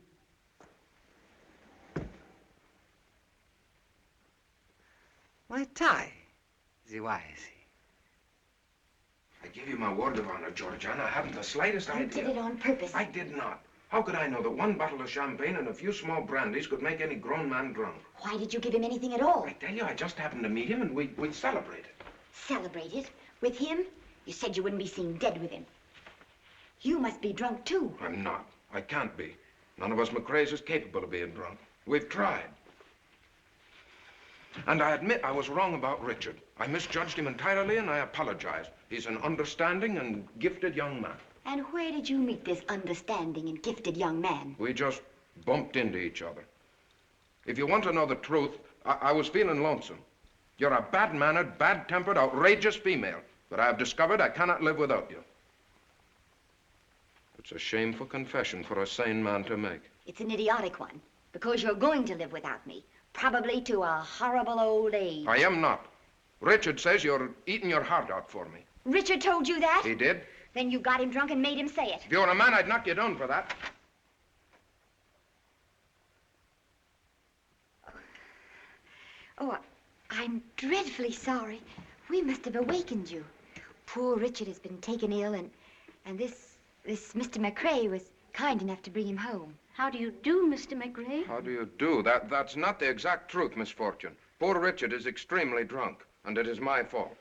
my tie-zy-wisey. I give you my word of honor, Georgiana. I haven't the slightest idea. You did it on purpose. I did not. How could I know that one bottle of champagne and a few small brandies could make any grown man drunk? Why did you give him anything at all? I tell you, I just happened to meet him and we'd celebrated. Celebrated? With him? You said you wouldn't be seen dead with him. You must be drunk, too. I'm not. I can't be. None of us McRae's is capable of being drunk. We've tried. And I admit I was wrong about Richard. I misjudged him entirely, and I apologize. He's an understanding and gifted young man. And where did you meet this understanding and gifted young man? We just bumped into each other. If you want to know the truth, I was feeling lonesome. You're a bad-mannered, bad-tempered, outrageous female, but I have discovered I cannot live without you. It's a shameful confession for a sane man to make. It's an idiotic one, because you're going to live without me, probably to a horrible old age. I am not. Richard says you're eating your heart out for me. Richard told you that? He did. Then you got him drunk and made him say it. If you were a man, I'd knock you down for that. Oh, I'm dreadfully sorry. We must have awakened you. Poor Richard has been taken ill, and this Mr. McRae was kind enough to bring him home. How do you do, Mr. McRae? How do you do? That's not the exact truth, Miss Fortune. Poor Richard is extremely drunk, and it is my fault.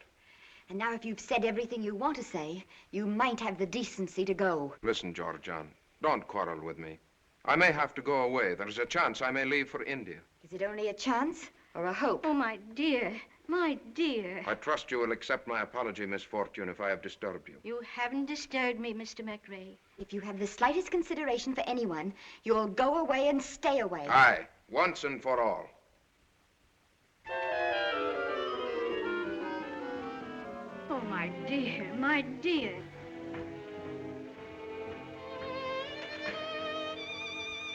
And now if you've said everything you want to say, you might have the decency to go. Listen, Georgian, don't quarrel with me. I may have to go away. There's a chance I may leave for India. Is it only a chance or a hope? Oh, my dear. My dear. I trust you will accept my apology, Miss Fortune, if I have disturbed you. You haven't disturbed me, Mr. McRae. If you have the slightest consideration for anyone, you'll go away and stay away. Aye, once and for all. Oh, my dear, my dear.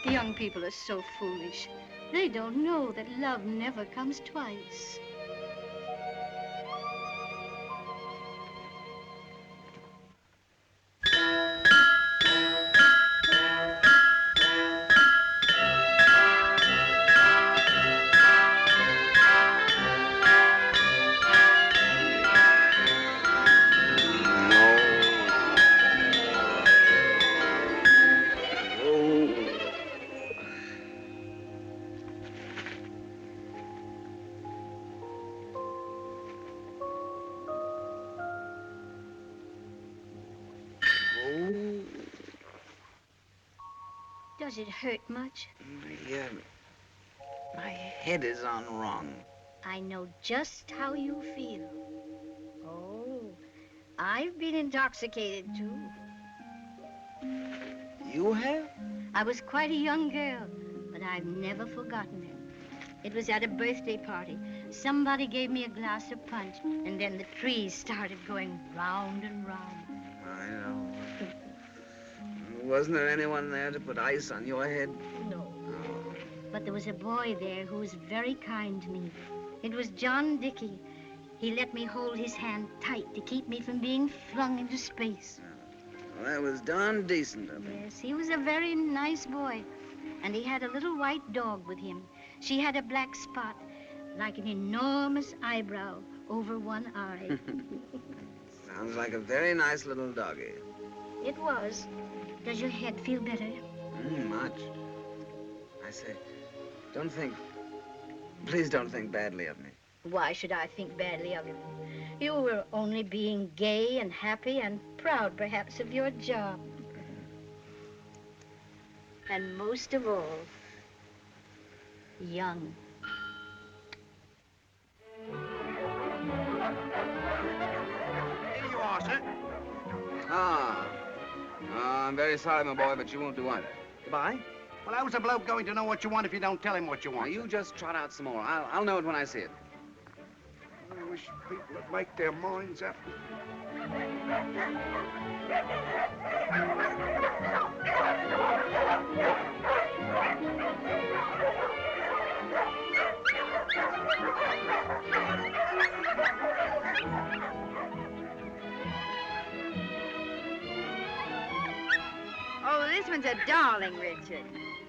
The young people are so foolish. They don't know that love never comes twice. Does it hurt much? My head is on wrong. I know just how you feel. Oh, I've been intoxicated, too. You have? I was quite a young girl, but I've never forgotten it. It was at a birthday party. Somebody gave me a glass of punch, and then the trees started going round and round. I know. Wasn't there anyone there to put ice on your head? No. Oh. But there was a boy there who was very kind to me. It was John Dickey. He let me hold his hand tight to keep me from being flung into space. Well, that was darn decent of him. Yes, he was a very nice boy. And he had a little white dog with him. She had a black spot, like an enormous eyebrow over one eye. Sounds like a very nice little doggy. It was. Does your head feel better? Much. I say, please don't think badly of me. Why should I think badly of you? You were only being gay and happy and proud, perhaps, of your job. And most of all, young. Here you are, sir. I'm very sorry, my boy, but you won't do either. Goodbye. Well, how's a bloke going to know what you want if you don't tell him what you want? Now, you just trot out some more. I'll know it when I see it. I wish people would make their minds up. Oh, this one's a darling, Richard.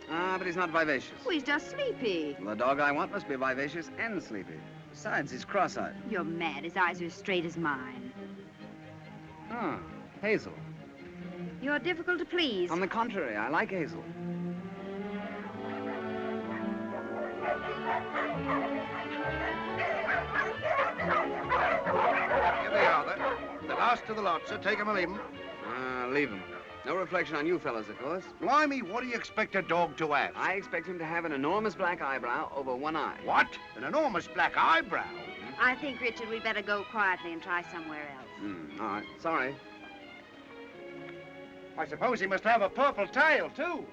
But he's not vivacious. Oh, he's just sleepy. Well, the dog I want must be vivacious and sleepy. Besides, he's cross-eyed. You're mad. His eyes are as straight as mine. Oh, Hazel. You're difficult to please. On the contrary, I like Hazel. Here they are, then. The last of the lot, sir. Take 'em or leave 'em. Leave him. No reflection on you fellas, of course. Blimey, what do you expect a dog to have? I expect him to have an enormous black eyebrow over one eye. What? An enormous black eyebrow? I think, Richard, we'd better go quietly and try somewhere else. All right. Sorry. I suppose he must have a purple tail, too.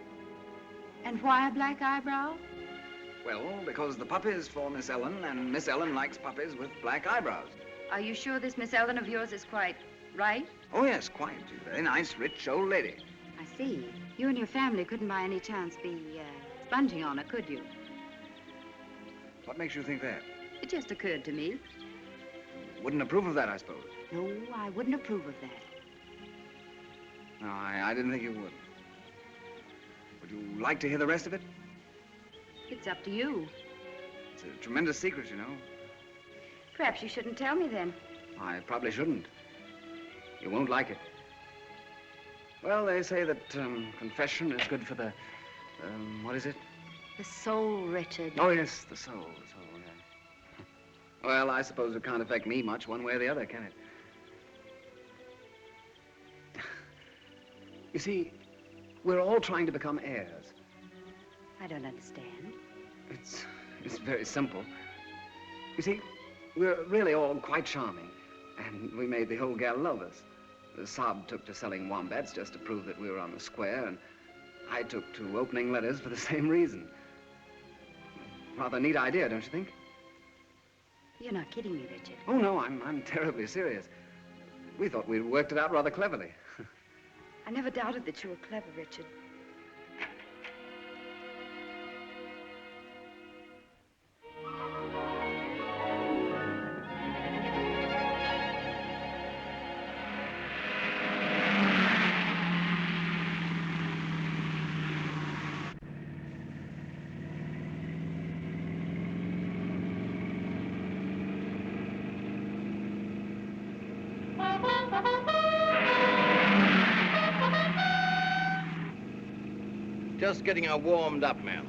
And why a black eyebrow? Well, because the puppy's for Miss Ellen, and Miss Ellen likes puppies with black eyebrows. Are you sure this Miss Ellen of yours is quite right? Oh, yes, quite. She's a very nice, rich old lady. I see. You and your family couldn't by any chance be sponging on her, could you? What makes you think that? It just occurred to me. Wouldn't approve of that, I suppose. No, I wouldn't approve of that. No, I didn't think you would. Would you like to hear the rest of it? It's up to you. It's a tremendous secret, you know. Perhaps you shouldn't tell me then. I probably shouldn't. You won't like it. Well, they say that confession is good for the, what is it? The soul, Richard. Oh, yes, the soul, yeah. Well, I suppose it can't affect me much one way or the other, can it? You see, we're all trying to become heirs. I don't understand. It's very simple. You see, we're really all quite charming, and we made the whole gal love us. The Sob took to selling wombats just to prove that we were on the square, and I took to opening letters for the same reason. Rather neat idea, don't you think? You're not kidding me, Richard. Oh, no, I'm terribly serious. We thought we'd worked it out rather cleverly. I never doubted that you were clever, Richard. Just getting her warmed up, ma'am.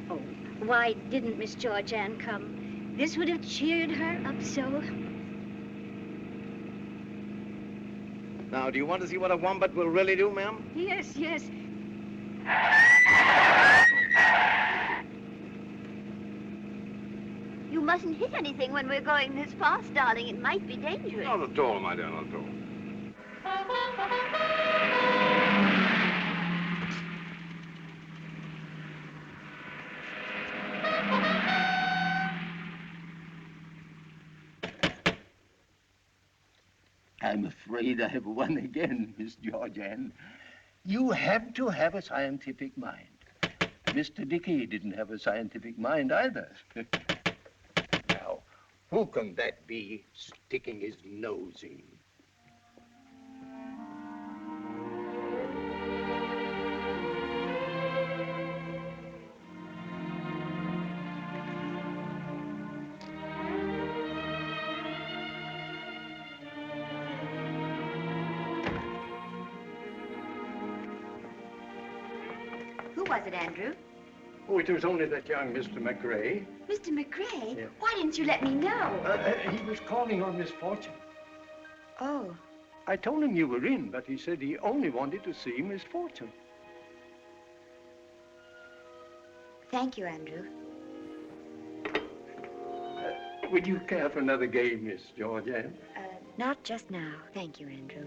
Oh, why didn't Miss Georgianne come? This would have cheered her up so. Now, do you want to see what a wombat will really do, ma'am? Yes, yes. You mustn't hit anything when we're going this fast, darling. It might be dangerous. Not at all, my dear, not at all. I'm afraid I've won again, Miss Georgianne. You have to have a scientific mind. Mr. Dickey didn't have a scientific mind either. Now, Who can that be sticking his nose in? Who was it, Andrew? Oh, it was only that young Mr. McRae. Mr. McRae? Yeah. Why didn't you let me know? He was calling on Miss Fortune. Oh. I told him you were in, but he said he only wanted to see Miss Fortune. Thank you, Andrew. Would you care for another game, Miss Georgianne? Not just now. Thank you, Andrew.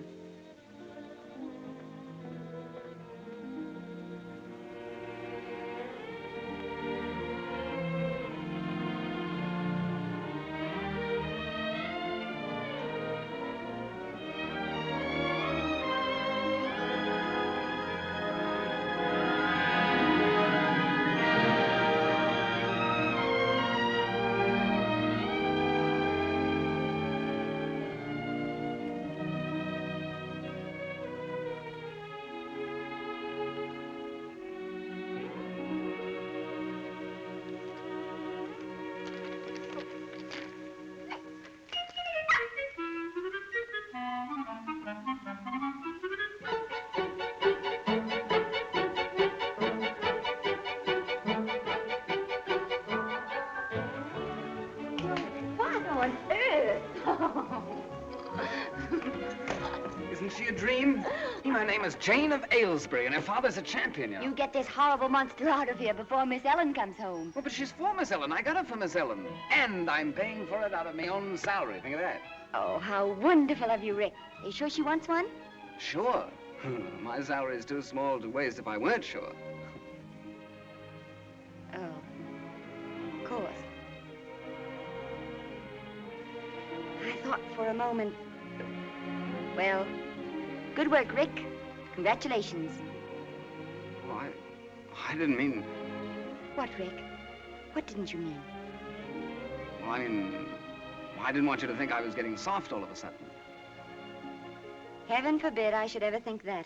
What on earth? Isn't she a dream? Her name is Jane of Aylesbury, and her father's a champion, you know. You get this horrible monster out of here before Miss Ellen comes home. Well, but she's for Miss Ellen. I got her for Miss Ellen. And I'm paying for it out of my own salary. Think of that. Oh, how wonderful of you, Rick. Are you sure she wants one? Sure. My salary is too small to waste if I weren't sure. Oh, of course. I thought for a moment... Well, good work, Rick. Congratulations. Oh, I didn't mean... What, Rick? What didn't you mean? Well, I mean... I didn't want you to think I was getting soft all of a sudden. Heaven forbid I should ever think that.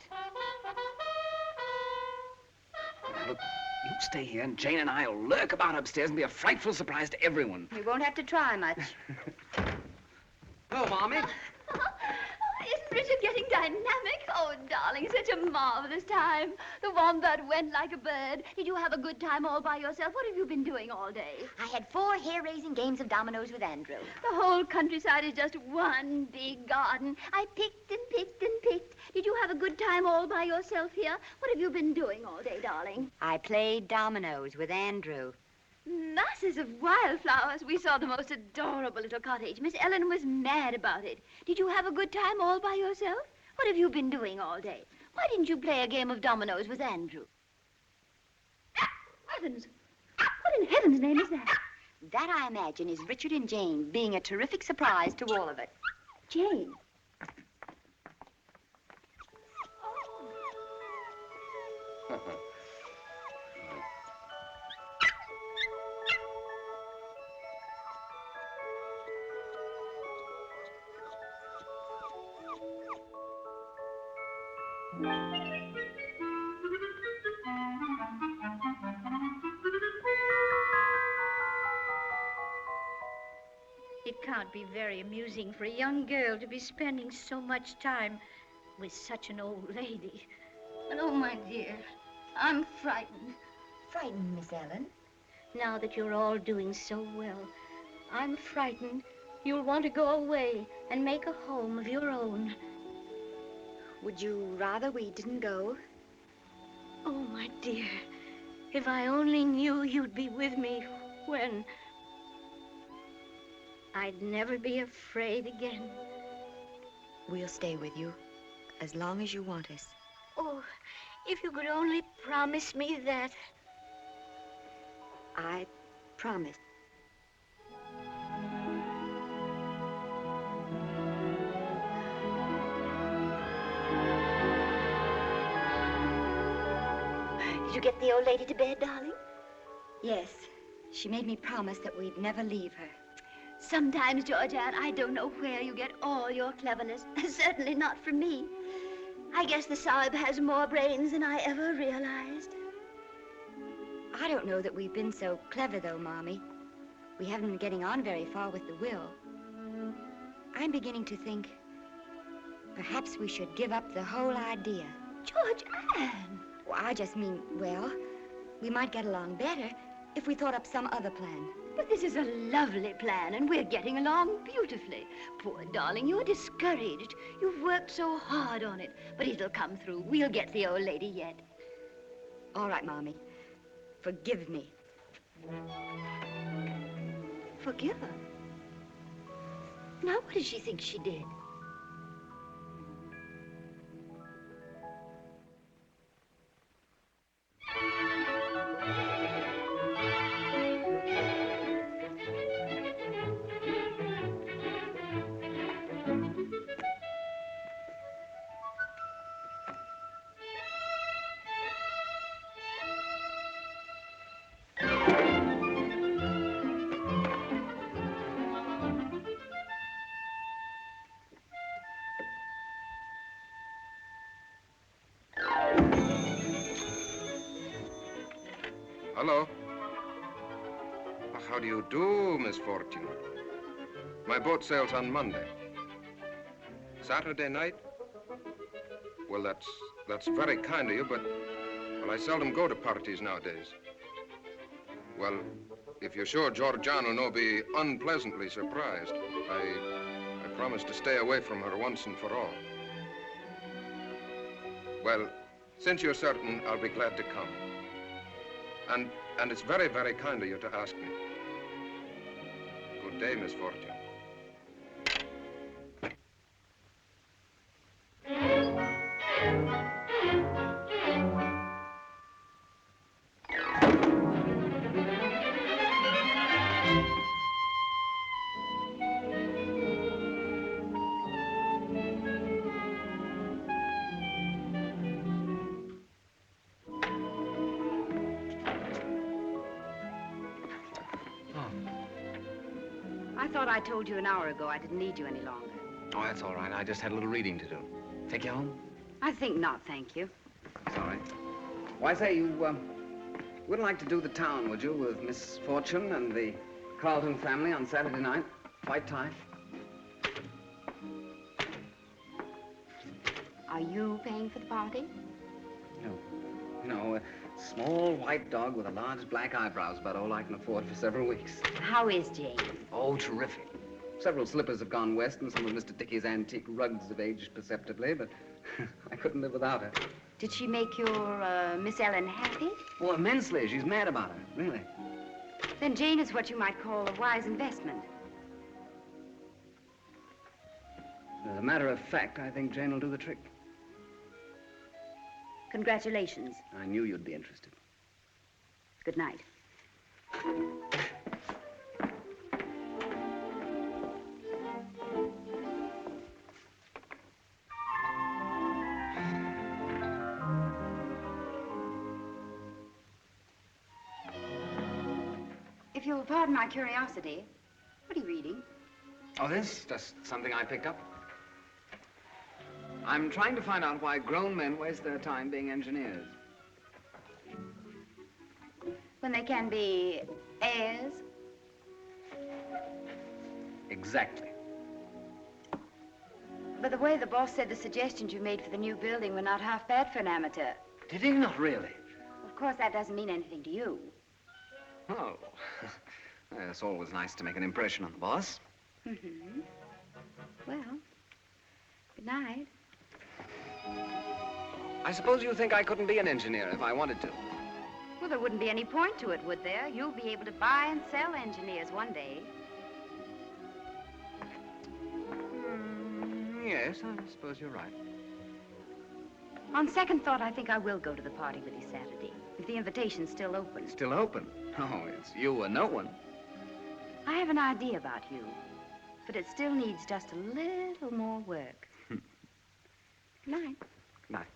Now, look, you stay here, and Jane and I will lurk about upstairs and be a frightful surprise to everyone. We won't have to try much. Hello, Mommy. Isn't Richard getting dynamic? Oh, darling, such a marvelous time. The wombat went like a bird. Did you have a good time all by yourself? What have you been doing all day? I had 4 hair-raising games of dominoes with Andrew. The whole countryside is just one big garden. I picked and picked and picked. Did you have a good time all by yourself here? What have you been doing all day, darling? I played dominoes with Andrew. Masses of wildflowers. We saw the most adorable little cottage. Miss Ellen was mad about it. Did you have a good time all by yourself? What have you been doing all day? Why didn't you play a game of dominoes with Andrew? Heavens! What in heaven's name is that? That, I imagine, is Richard and Jane being a terrific surprise to all of it. Jane? It can't be very amusing for a young girl to be spending so much time with such an old lady. But, oh, my dear, I'm frightened. Frightened, Miss Ellen? Now that you're all doing so well, I'm frightened you'll want to go away and make a home of your own. Would you rather we didn't go? Oh, my dear, if I only knew you'd be with me when... I'd never be afraid again. We'll stay with you as long as you want us. Oh, if you could only promise me that. I promise. Did you get the old lady to bed, darling? Yes. She made me promise that we'd never leave her. Sometimes, Georgianne, I don't know where you get all your cleverness. Certainly not from me. I guess the Sahib has more brains than I ever realized. I don't know that we've been so clever, though, Mommy. We haven't been getting on very far with the will. I'm beginning to think perhaps we should give up the whole idea. Georgianne! Well, I just mean, well, we might get along better if we thought up some other plan. But this is a lovely plan, and we're getting along beautifully. Poor darling, you're discouraged. You've worked so hard on it, but it'll come through. We'll get the old lady yet. All right, Mommy. Forgive me. Forgive her? Now, what does she think she did? Hello. How do you do, Miss Fortune? My boat sails on Monday. Saturday night? Well, that's very kind of you, but, well, I seldom go to parties nowadays. Well, if you're sure Georgiana will no be unpleasantly surprised, I promise to stay away from her once and for all. Well, since you're certain, I'll be glad to come. And it's very, very kind of you to ask me. Good day, Miss Fortune. I thought I told you an hour ago I didn't need you any longer. Oh, that's all right. I just had a little reading to do. Take you home? I think not, thank you. It's all right. Why, say, you wouldn't like to do the town, would you, with Miss Fortune and the Carlson family on Saturday night? White tie? Are you paying for the party? No. No, a small white dog with a large black eyebrows, about all I can afford for several weeks. How is Jane? Oh, terrific. Several slippers have gone west, and some of Mr. Dickey's antique rugs have aged perceptibly, but I couldn't live without her. Did she make your Miss Ellen happy? Oh, immensely. She's mad about her, really. Then Jane is what you might call a wise investment. As a matter of fact, I think Jane will do the trick. Congratulations. I knew you'd be interested. Good night. If you'll pardon my curiosity, what are you reading? Oh, this? Just something I picked up. I'm trying to find out why grown men waste their time being engineers. When they can be heirs? Exactly. By the way, the boss said the suggestions you made for the new building were not half bad for an amateur. Did he? Not really? Of course, that doesn't mean anything to you. Oh. It's always nice to make an impression on the boss. Mm-hmm. Well, good night. I suppose you think I couldn't be an engineer if I wanted to. Well, there wouldn't be any point to it, would there? You'll be able to buy and sell engineers one day. Yes, I suppose you're right. On second thought, I think I will go to the party with you Saturday, if the invitation's still open. Still open? Oh, it's you or no one. I have an idea about you, but it still needs just a little more work. Good night. Good night.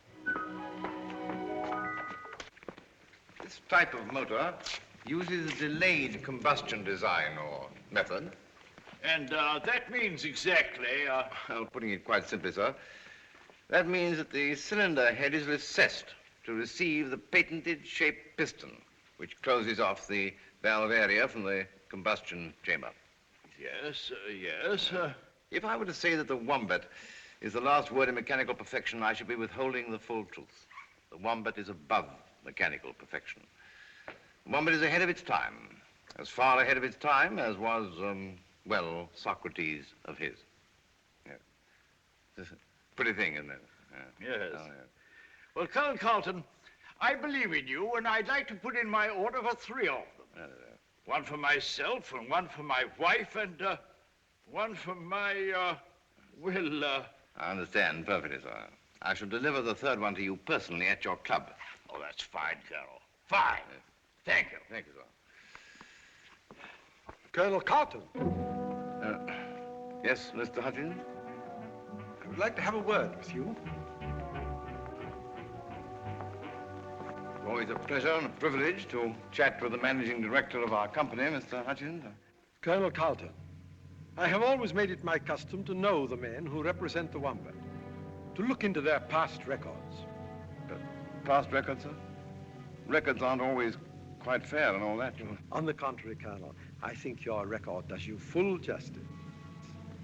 This type of motor uses a delayed combustion design or method. And that means exactly, Well, putting it quite simply, sir, that means that the cylinder head is recessed to receive the patented shaped piston, which closes off the valve area from the combustion chamber. Yes, yes. If I were to say that the wombat is the last word in mechanical perfection, I should be withholding the full truth. The wombat is above mechanical perfection. The wombat is ahead of its time, as far ahead of its time as was, well, Socrates of his. Yeah. It's a pretty thing, isn't it? Yeah. Yes. Oh, yeah. Well, Colonel Carlton, I believe in you, and I'd like to put in my order for 3 of them. One for myself, and one for my wife, and one for my, I understand perfectly, sir. I shall deliver the 3rd one to you personally at your club. Oh, that's fine, Colonel. Fine. Thank you. Thank you, sir. Colonel Carlton. Yes, Mr. Hutchins? I would like to have a word with you. Always a pleasure and a privilege to chat with the managing director of our company, Mr. Hutchins. Colonel Carlton, I have always made it my custom to know the men who represent the Wombat, to look into their past records. Past records, sir? Records aren't always quite fair and all that. On the contrary, Colonel, I think your record does you full justice.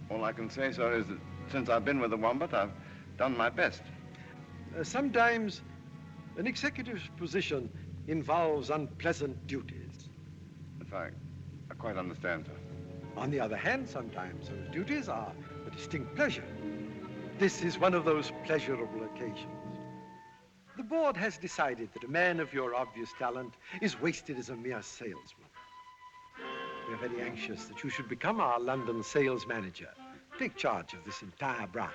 All I can say, sir, is that since I've been with the Wombat, I've done my best. Sometimes an executive's position involves unpleasant duties. In fact, I quite understand, sir. On the other hand, sometimes those duties are a distinct pleasure. This is one of those pleasurable occasions. The board has decided that a man of your obvious talent is wasted as a mere salesman. We are very anxious that you should become our London sales manager. Take charge of this entire branch.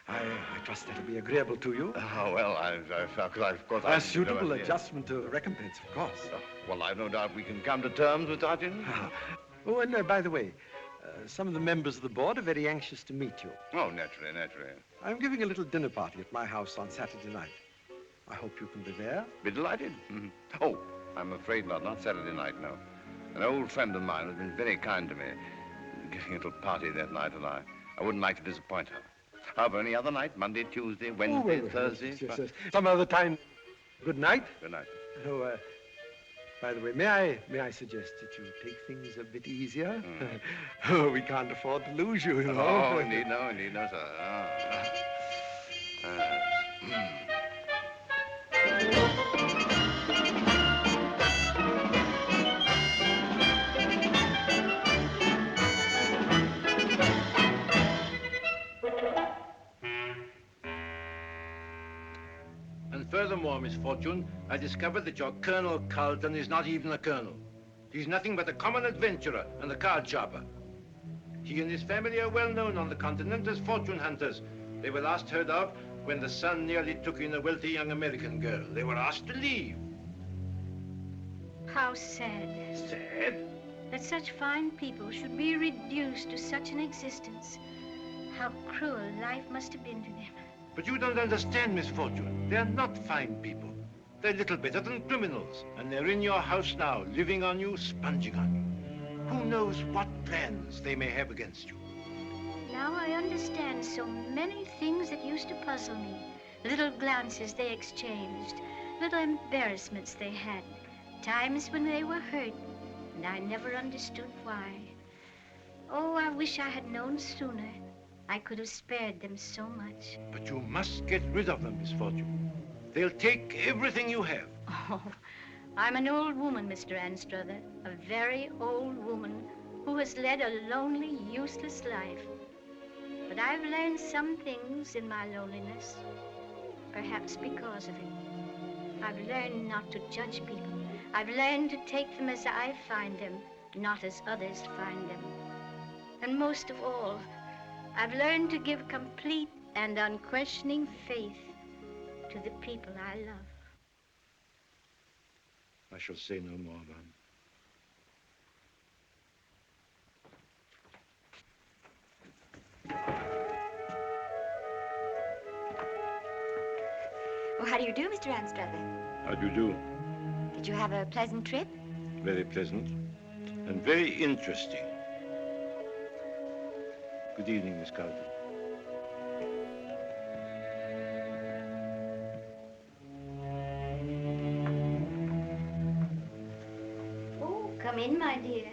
I trust that'll be agreeable to you. Oh, well, of course, A suitable adjustment to recompense, of course. Well, I've no doubt we can come to terms, Mr. Hutchins. Oh, and by the way, some of the members of the board are very anxious to meet you. Oh, naturally, naturally. I'm giving a little dinner party at my house on Saturday night. I hope you can be there. Be delighted. Mm-hmm. Oh, I'm afraid not Saturday night, no. An old friend of mine has been very kind to me, giving a little party that night, and I wouldn't like to disappoint her. However, any other night, Monday, Tuesday, Wednesday, Thursday. Yes. Some other time. Good night. Good night. Oh, by the way, may I suggest that you take things a bit easier? Oh, we can't afford to lose you, you know. Oh, indeed, no, sir. And furthermore, Miss Fortune, I discovered that your Colonel Carlton is not even a colonel. He's nothing but a common adventurer and a card sharper. He and his family are well known on the continent as fortune hunters. They were last heard of when the son nearly took in a wealthy young American girl. They were asked to leave. How sad. Sad? That such fine people should be reduced to such an existence. How cruel life must have been to them. But you don't understand, Miss Fortune. They're not fine people. They're little better than criminals. And they're in your house now, living on you, sponging on you. Who knows what plans they may have against you? Now I understand so many things that used to puzzle me. Little glances they exchanged, little embarrassments they had, times when they were hurt, and I never understood why. Oh, I wish I had known sooner. I could have spared them so much. But you must get rid of them, Miss Fortune. They'll take everything you have. Oh, I'm an old woman, Mr. Anstruther, a very old woman who has led a lonely, useless life. But I've learned some things in my loneliness, perhaps because of it. I've learned not to judge people. I've learned to take them as I find them, not as others find them. And most of all, I've learned to give complete and unquestioning faith to the people I love. I shall say no more, ma'am. Oh, how do you do, Mr. Anstruther? How do you do? Did you have a pleasant trip? Very pleasant and very interesting. Good evening, Miss Carlton. Oh, come in, my dear.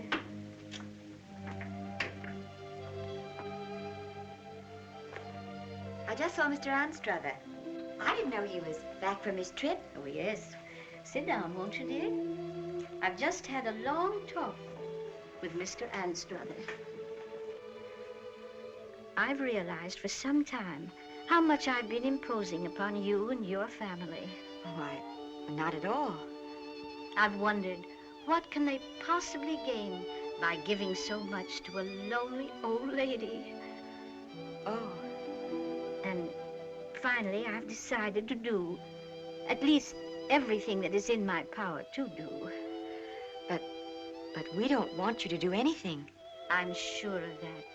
I just saw Mr. Anstruther. I didn't know he was back from his trip. Oh, yes. Sit down, won't you, dear? I've just had a long talk with Mr. Anstruther. I've realized for some time how much I've been imposing upon you and your family. Why, not at all. I've wondered, what can they possibly gain by giving so much to a lonely old lady? Oh. And finally, I've decided to do at least everything that is in my power to do. But we don't want you to do anything. I'm sure of that.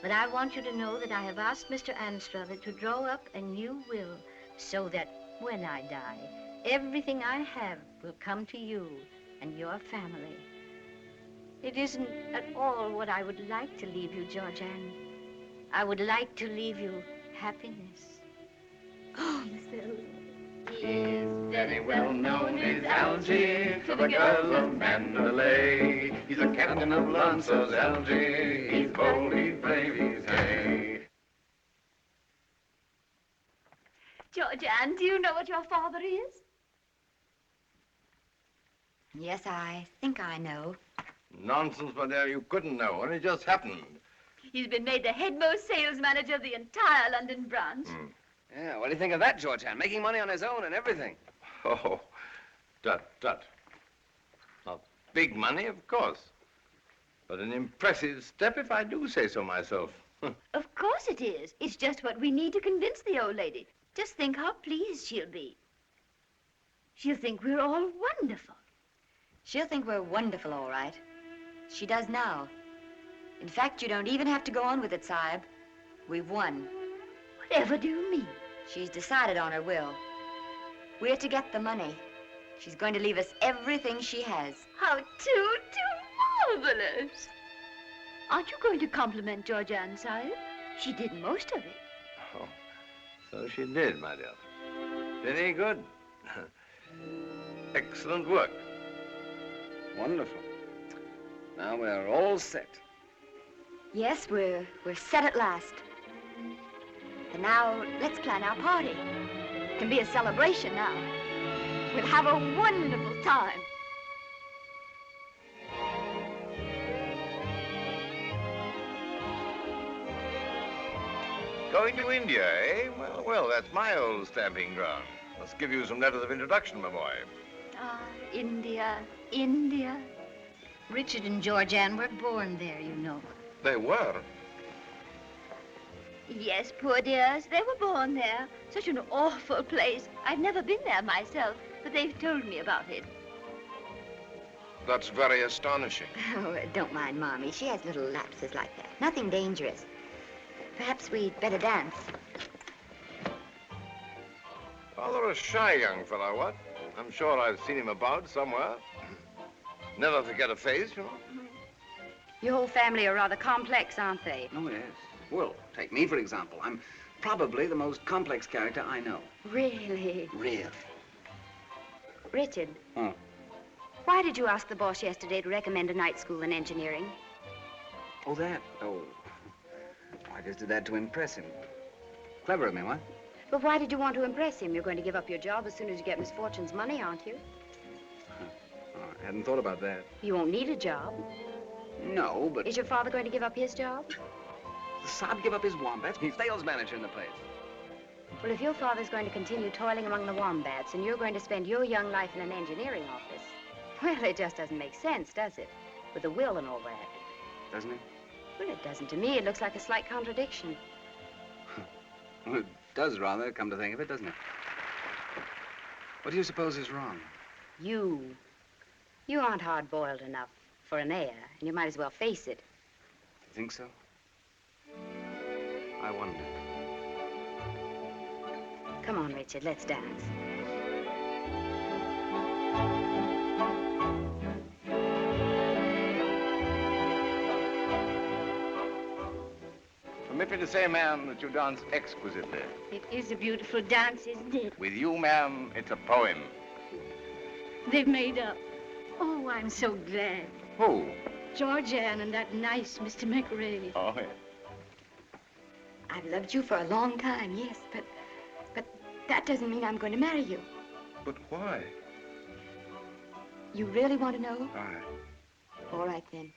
But I want you to know that I have asked Mr. Anstruther to draw up a new will so that when I die, everything I have will come to you and your family. It isn't at all what I would like to leave you, Georgianne. I would like to leave you happiness. Oh, He is very well known as Algy to the girls of Mandalay. He's a captain of Lancers, Algy. He's bold, he's brave, he's hay. Georgianne, do you know what your father is? Yes, I think I know. Nonsense, my dear, you couldn't know, and it just happened. He's been made the headmost sales manager of the entire London branch. Yeah, what do you think of that, Georgianne? Making money on his own and everything. Oh, tut. Not big money, of course, but an impressive step if I do say so myself. Of course it is. It's just what we need to convince the old lady. Just think how pleased she'll be. She'll think we're all wonderful. She'll think we're wonderful, all right. She does now. In fact, you don't even have to go on with it, Sahib. We've won. Whatever do you mean? She's decided on her will. We're to get the money. She's going to leave us everything she has. How too marvelous. Aren't you going to compliment Georgianne, Sahib? She did most of it. Oh, so she did, my dear. Very good. Excellent work. Wonderful. Now we're all set. Yes, we're set at last. And now, let's plan our party. It can be a celebration now. We'll have a wonderful time. Going to India, eh? Well, that's my old stamping ground. Must give you some letters of introduction, my boy. Ah, India. Richard and Georgianne were born there, you know. They were? Yes, poor dears, they were born there. Such an awful place. I've never been there myself, but they've told me about it. That's very astonishing. Oh, don't mind Mommy. She has little lapses like that. Nothing dangerous. Perhaps we'd better dance. Rather a shy young fellow, what? I'm sure I've seen him about somewhere. Never forget a face, you know. Your whole family are rather complex, aren't they? Oh, yes. Well, take me, for example. I'm probably the most complex character I know. Really? Really? Richard, Huh? why did you ask the boss yesterday to recommend a night school in engineering? Oh, that? Oh. I just did that to impress him. Clever of me, what? But why did you want to impress him? You're going to give up your job as soon as you get Miss Fortune's money, aren't you? Oh, I hadn't thought about that. You won't need a job. No, but... Is your father going to give up his job? Saab give up his wombats? He's sales manager in the place. Well, if your father's going to continue toiling among the wombats and you're going to spend your young life in an engineering office, well, it just doesn't make sense, does it? With a will and all that. Doesn't he? Well, it doesn't to me. It looks like a slight contradiction. Well, it does rather, come to think of it, doesn't it? What do you suppose is wrong? You aren't hard-boiled enough for an heir, and you might as well face it. You think so? I wonder. Come on, Richard, let's dance. Permit permit me to say, ma'am, that you dance exquisitely. It is a beautiful dance, isn't it? With you, ma'am, it's a poem. They've made up. Oh, I'm so glad. Who? Georgianne and that nice Mr. McRae. Oh, yes. I've loved you for a long time, yes, but that doesn't mean I'm going to marry you. But why? You really want to know? Aye. All right, then.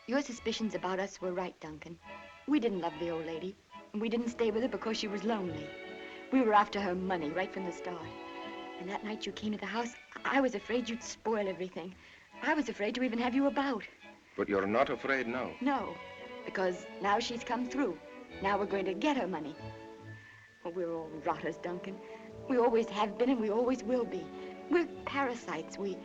Your suspicions about us were right, Duncan. We didn't love the old lady, and we didn't stay with her because she was lonely. We were after her money right from the start. And that night you came to the house, I was afraid you'd spoil everything. I was afraid to even have you about. But you're not afraid now? No, because now she's come through. Now we're going to get her money. Oh, we're all rotters, Duncan. We always have been and we always will be. We're parasites. We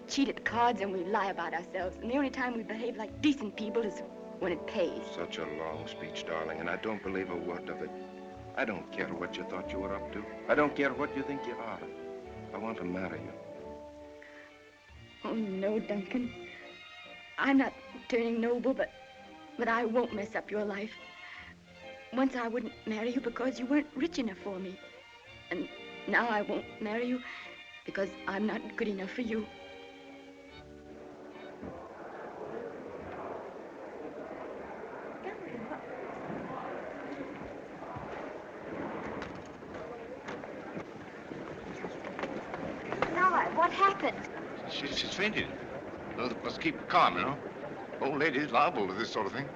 cheat at cards and we lie about ourselves. And the only time we behave like decent people is when it pays. Such a long speech, darling, and I don't believe a word of it. I don't care what you thought you were up to. I don't care what you think you are. I want to marry you. Oh, no, Duncan. I'm not turning noble, but I won't mess up your life. Once I wouldn't marry you because you weren't rich enough for me. And now I won't marry you because I'm not good enough for you. What happened? She's fainted. Those must keep calm, you know. Old ladies liable to this sort of thing.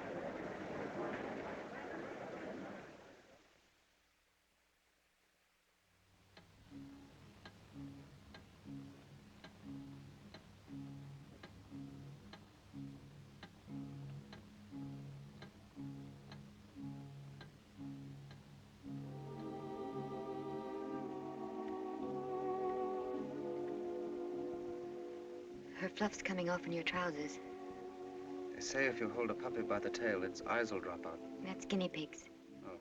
Her fluff's coming off in your trousers. They say if you hold a puppy by the tail, its eyes will drop out. That's guinea pigs. Oh.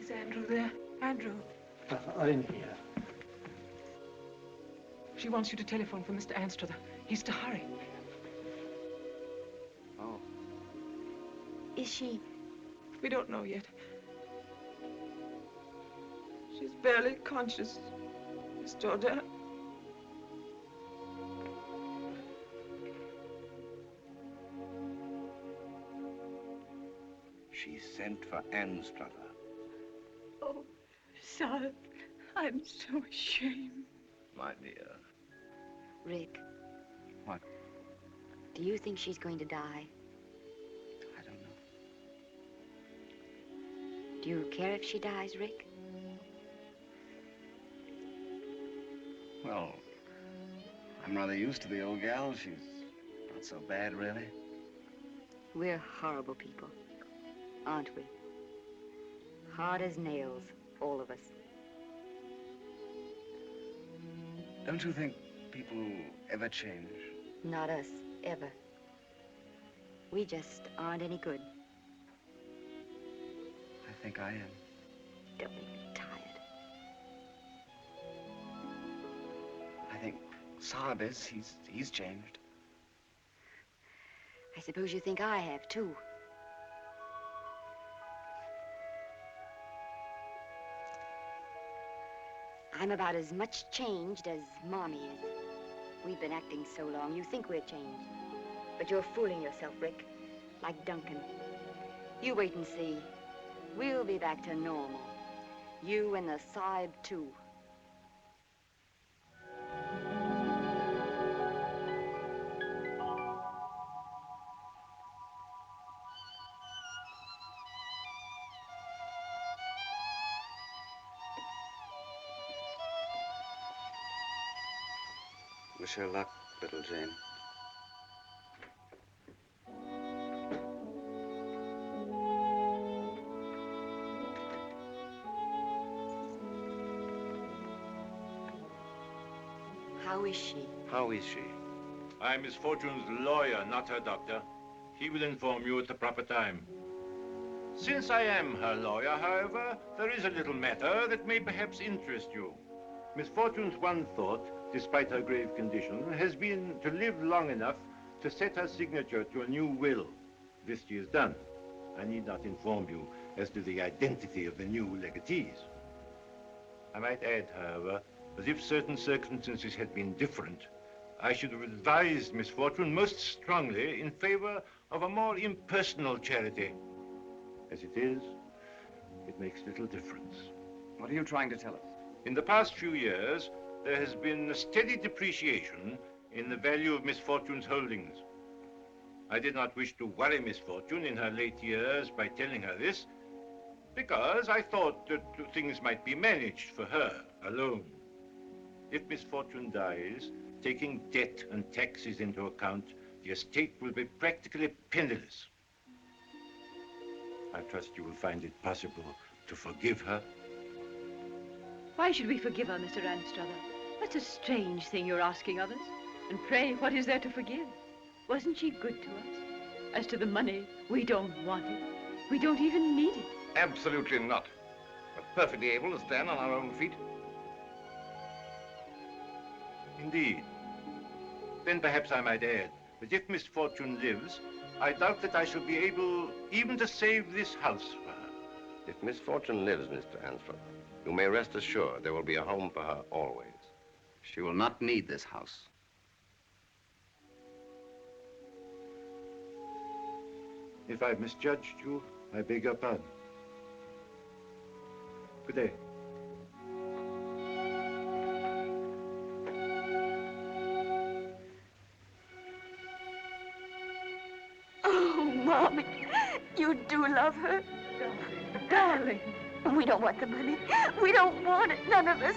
Is Andrew there? Andrew. I'm here. She wants you to telephone for Mr. Anstruther. He's to hurry. Oh. Is she? We don't know yet. She's barely conscious, Miss Georgia. She sent for Anstruther. Oh, Sol, I'm so ashamed. My dear. Rick. What? Do you think she's going to die? I don't know. Do you care if she dies, Rick? Well, I'm rather used to the old gal. She's not so bad, really. We're horrible people, aren't we? Hard as nails, all of us. Don't you think people ever change? Not us, ever. We just aren't any good. I think I am. Don't make me tired. I think Saab is. He's changed. I suppose you think I have, too. I'm about as much changed as Mommy is. We've been acting so long, you think we're changed. But you're fooling yourself, Rick, like Duncan. You wait and see. We'll be back to normal. You and the Saab, too. Wish her luck, little Jane. How is she? How is she? I'm Miss Fortune's lawyer, not her doctor. He will inform you at the proper time. Since I am her lawyer, however, there is a little matter that may perhaps interest you. Miss Fortune's one thought, despite her grave condition, has been to live long enough to set her signature to a new will. This she has done. I need not inform you as to the identity of the new legatees. I might add, however, that if certain circumstances had been different, I should have advised Miss Fortune most strongly in favor of a more impersonal charity. As it is, it makes little difference. What are you trying to tell us? In the past few years, there has been a steady depreciation in the value of Miss Fortune's holdings. I did not wish to worry Miss Fortune in her late years by telling her this, because I thought that things might be managed for her alone. If Miss Fortune dies, taking debt and taxes into account, the estate will be practically penniless. I trust you will find it possible to forgive her. Why should we forgive her, Mr. Anstruther? That's a strange thing you're asking of us. And pray, what is there to forgive? Wasn't she good to us? As to the money, we don't want it. We don't even need it. Absolutely not. We're perfectly able to stand on our own feet. Indeed. Then perhaps I might add that if Miss Fortune lives, I doubt that I shall be able even to save this house for her. If Miss Fortune lives, Mr. Anstruther, you may rest assured there will be a home for her always. She will not need this house. If I've misjudged you, I beg your pardon. Good day. Oh, Mommy, you do love her? Darling. We don't want the money. We don't want it, none of us.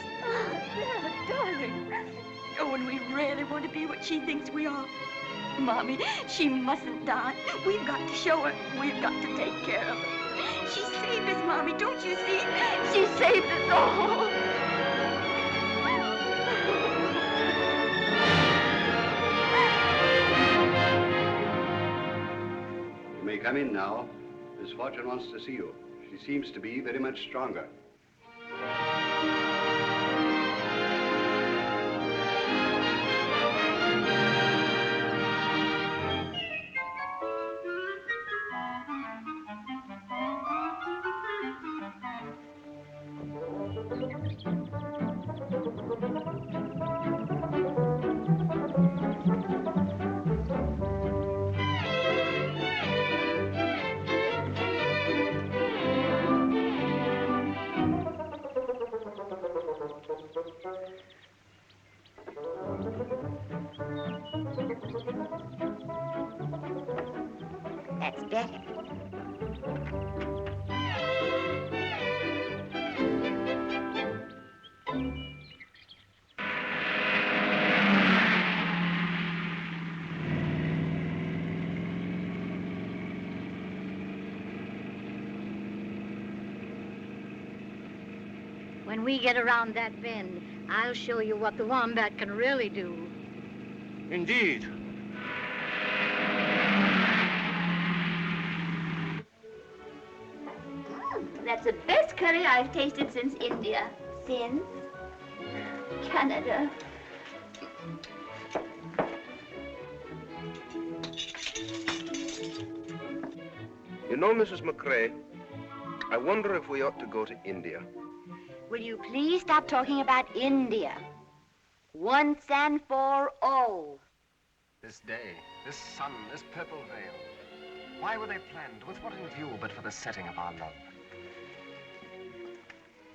Yeah, darling. Oh, and we really want to be what she thinks we are. Mommy, she mustn't die. We've got to show her. We've got to take care of her. She saved us, Mommy, don't you see? She saved us all. You may come in now. Miss Fortune wants to see you. She seems to be very much stronger. That's better. When we get around that bend, I'll show you what the wombat can really do. Indeed. That's the best curry I've tasted since India. Since Canada. You know, Mrs. McCrae, I wonder if we ought to go to India. Will you please stop talking about India? Once and for all. This day, this sun, this purple veil. Why were they planned? With what in view but for the setting of our love?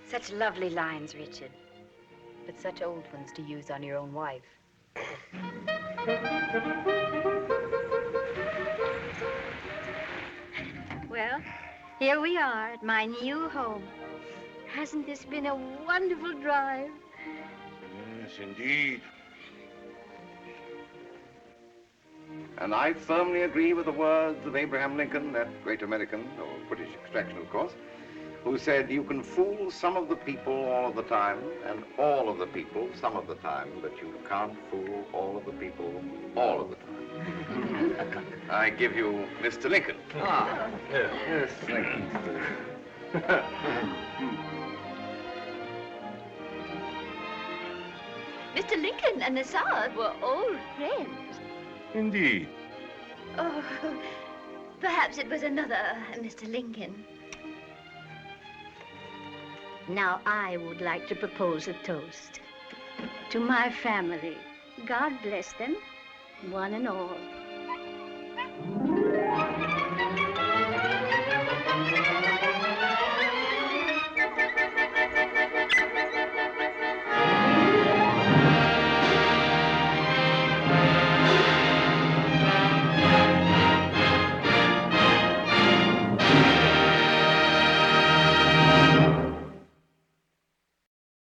Such lovely lines, Richard. But such old ones to use on your own wife. Well, here we are at my new home. Hasn't this been a wonderful drive? Yes, indeed. And I firmly agree with the words of Abraham Lincoln, that great American, of British extraction, of course, who said, you can fool some of the people all of the time, and all of the people some of the time, but you can't fool all of the people all of the time. I give you Mr. Lincoln. Ah, yes, Lincoln. Mr. Lincoln and the Saab were old friends. Indeed. Oh, perhaps it was another Mr. Lincoln. Now I would like to propose a toast to my family. God bless them, one and all.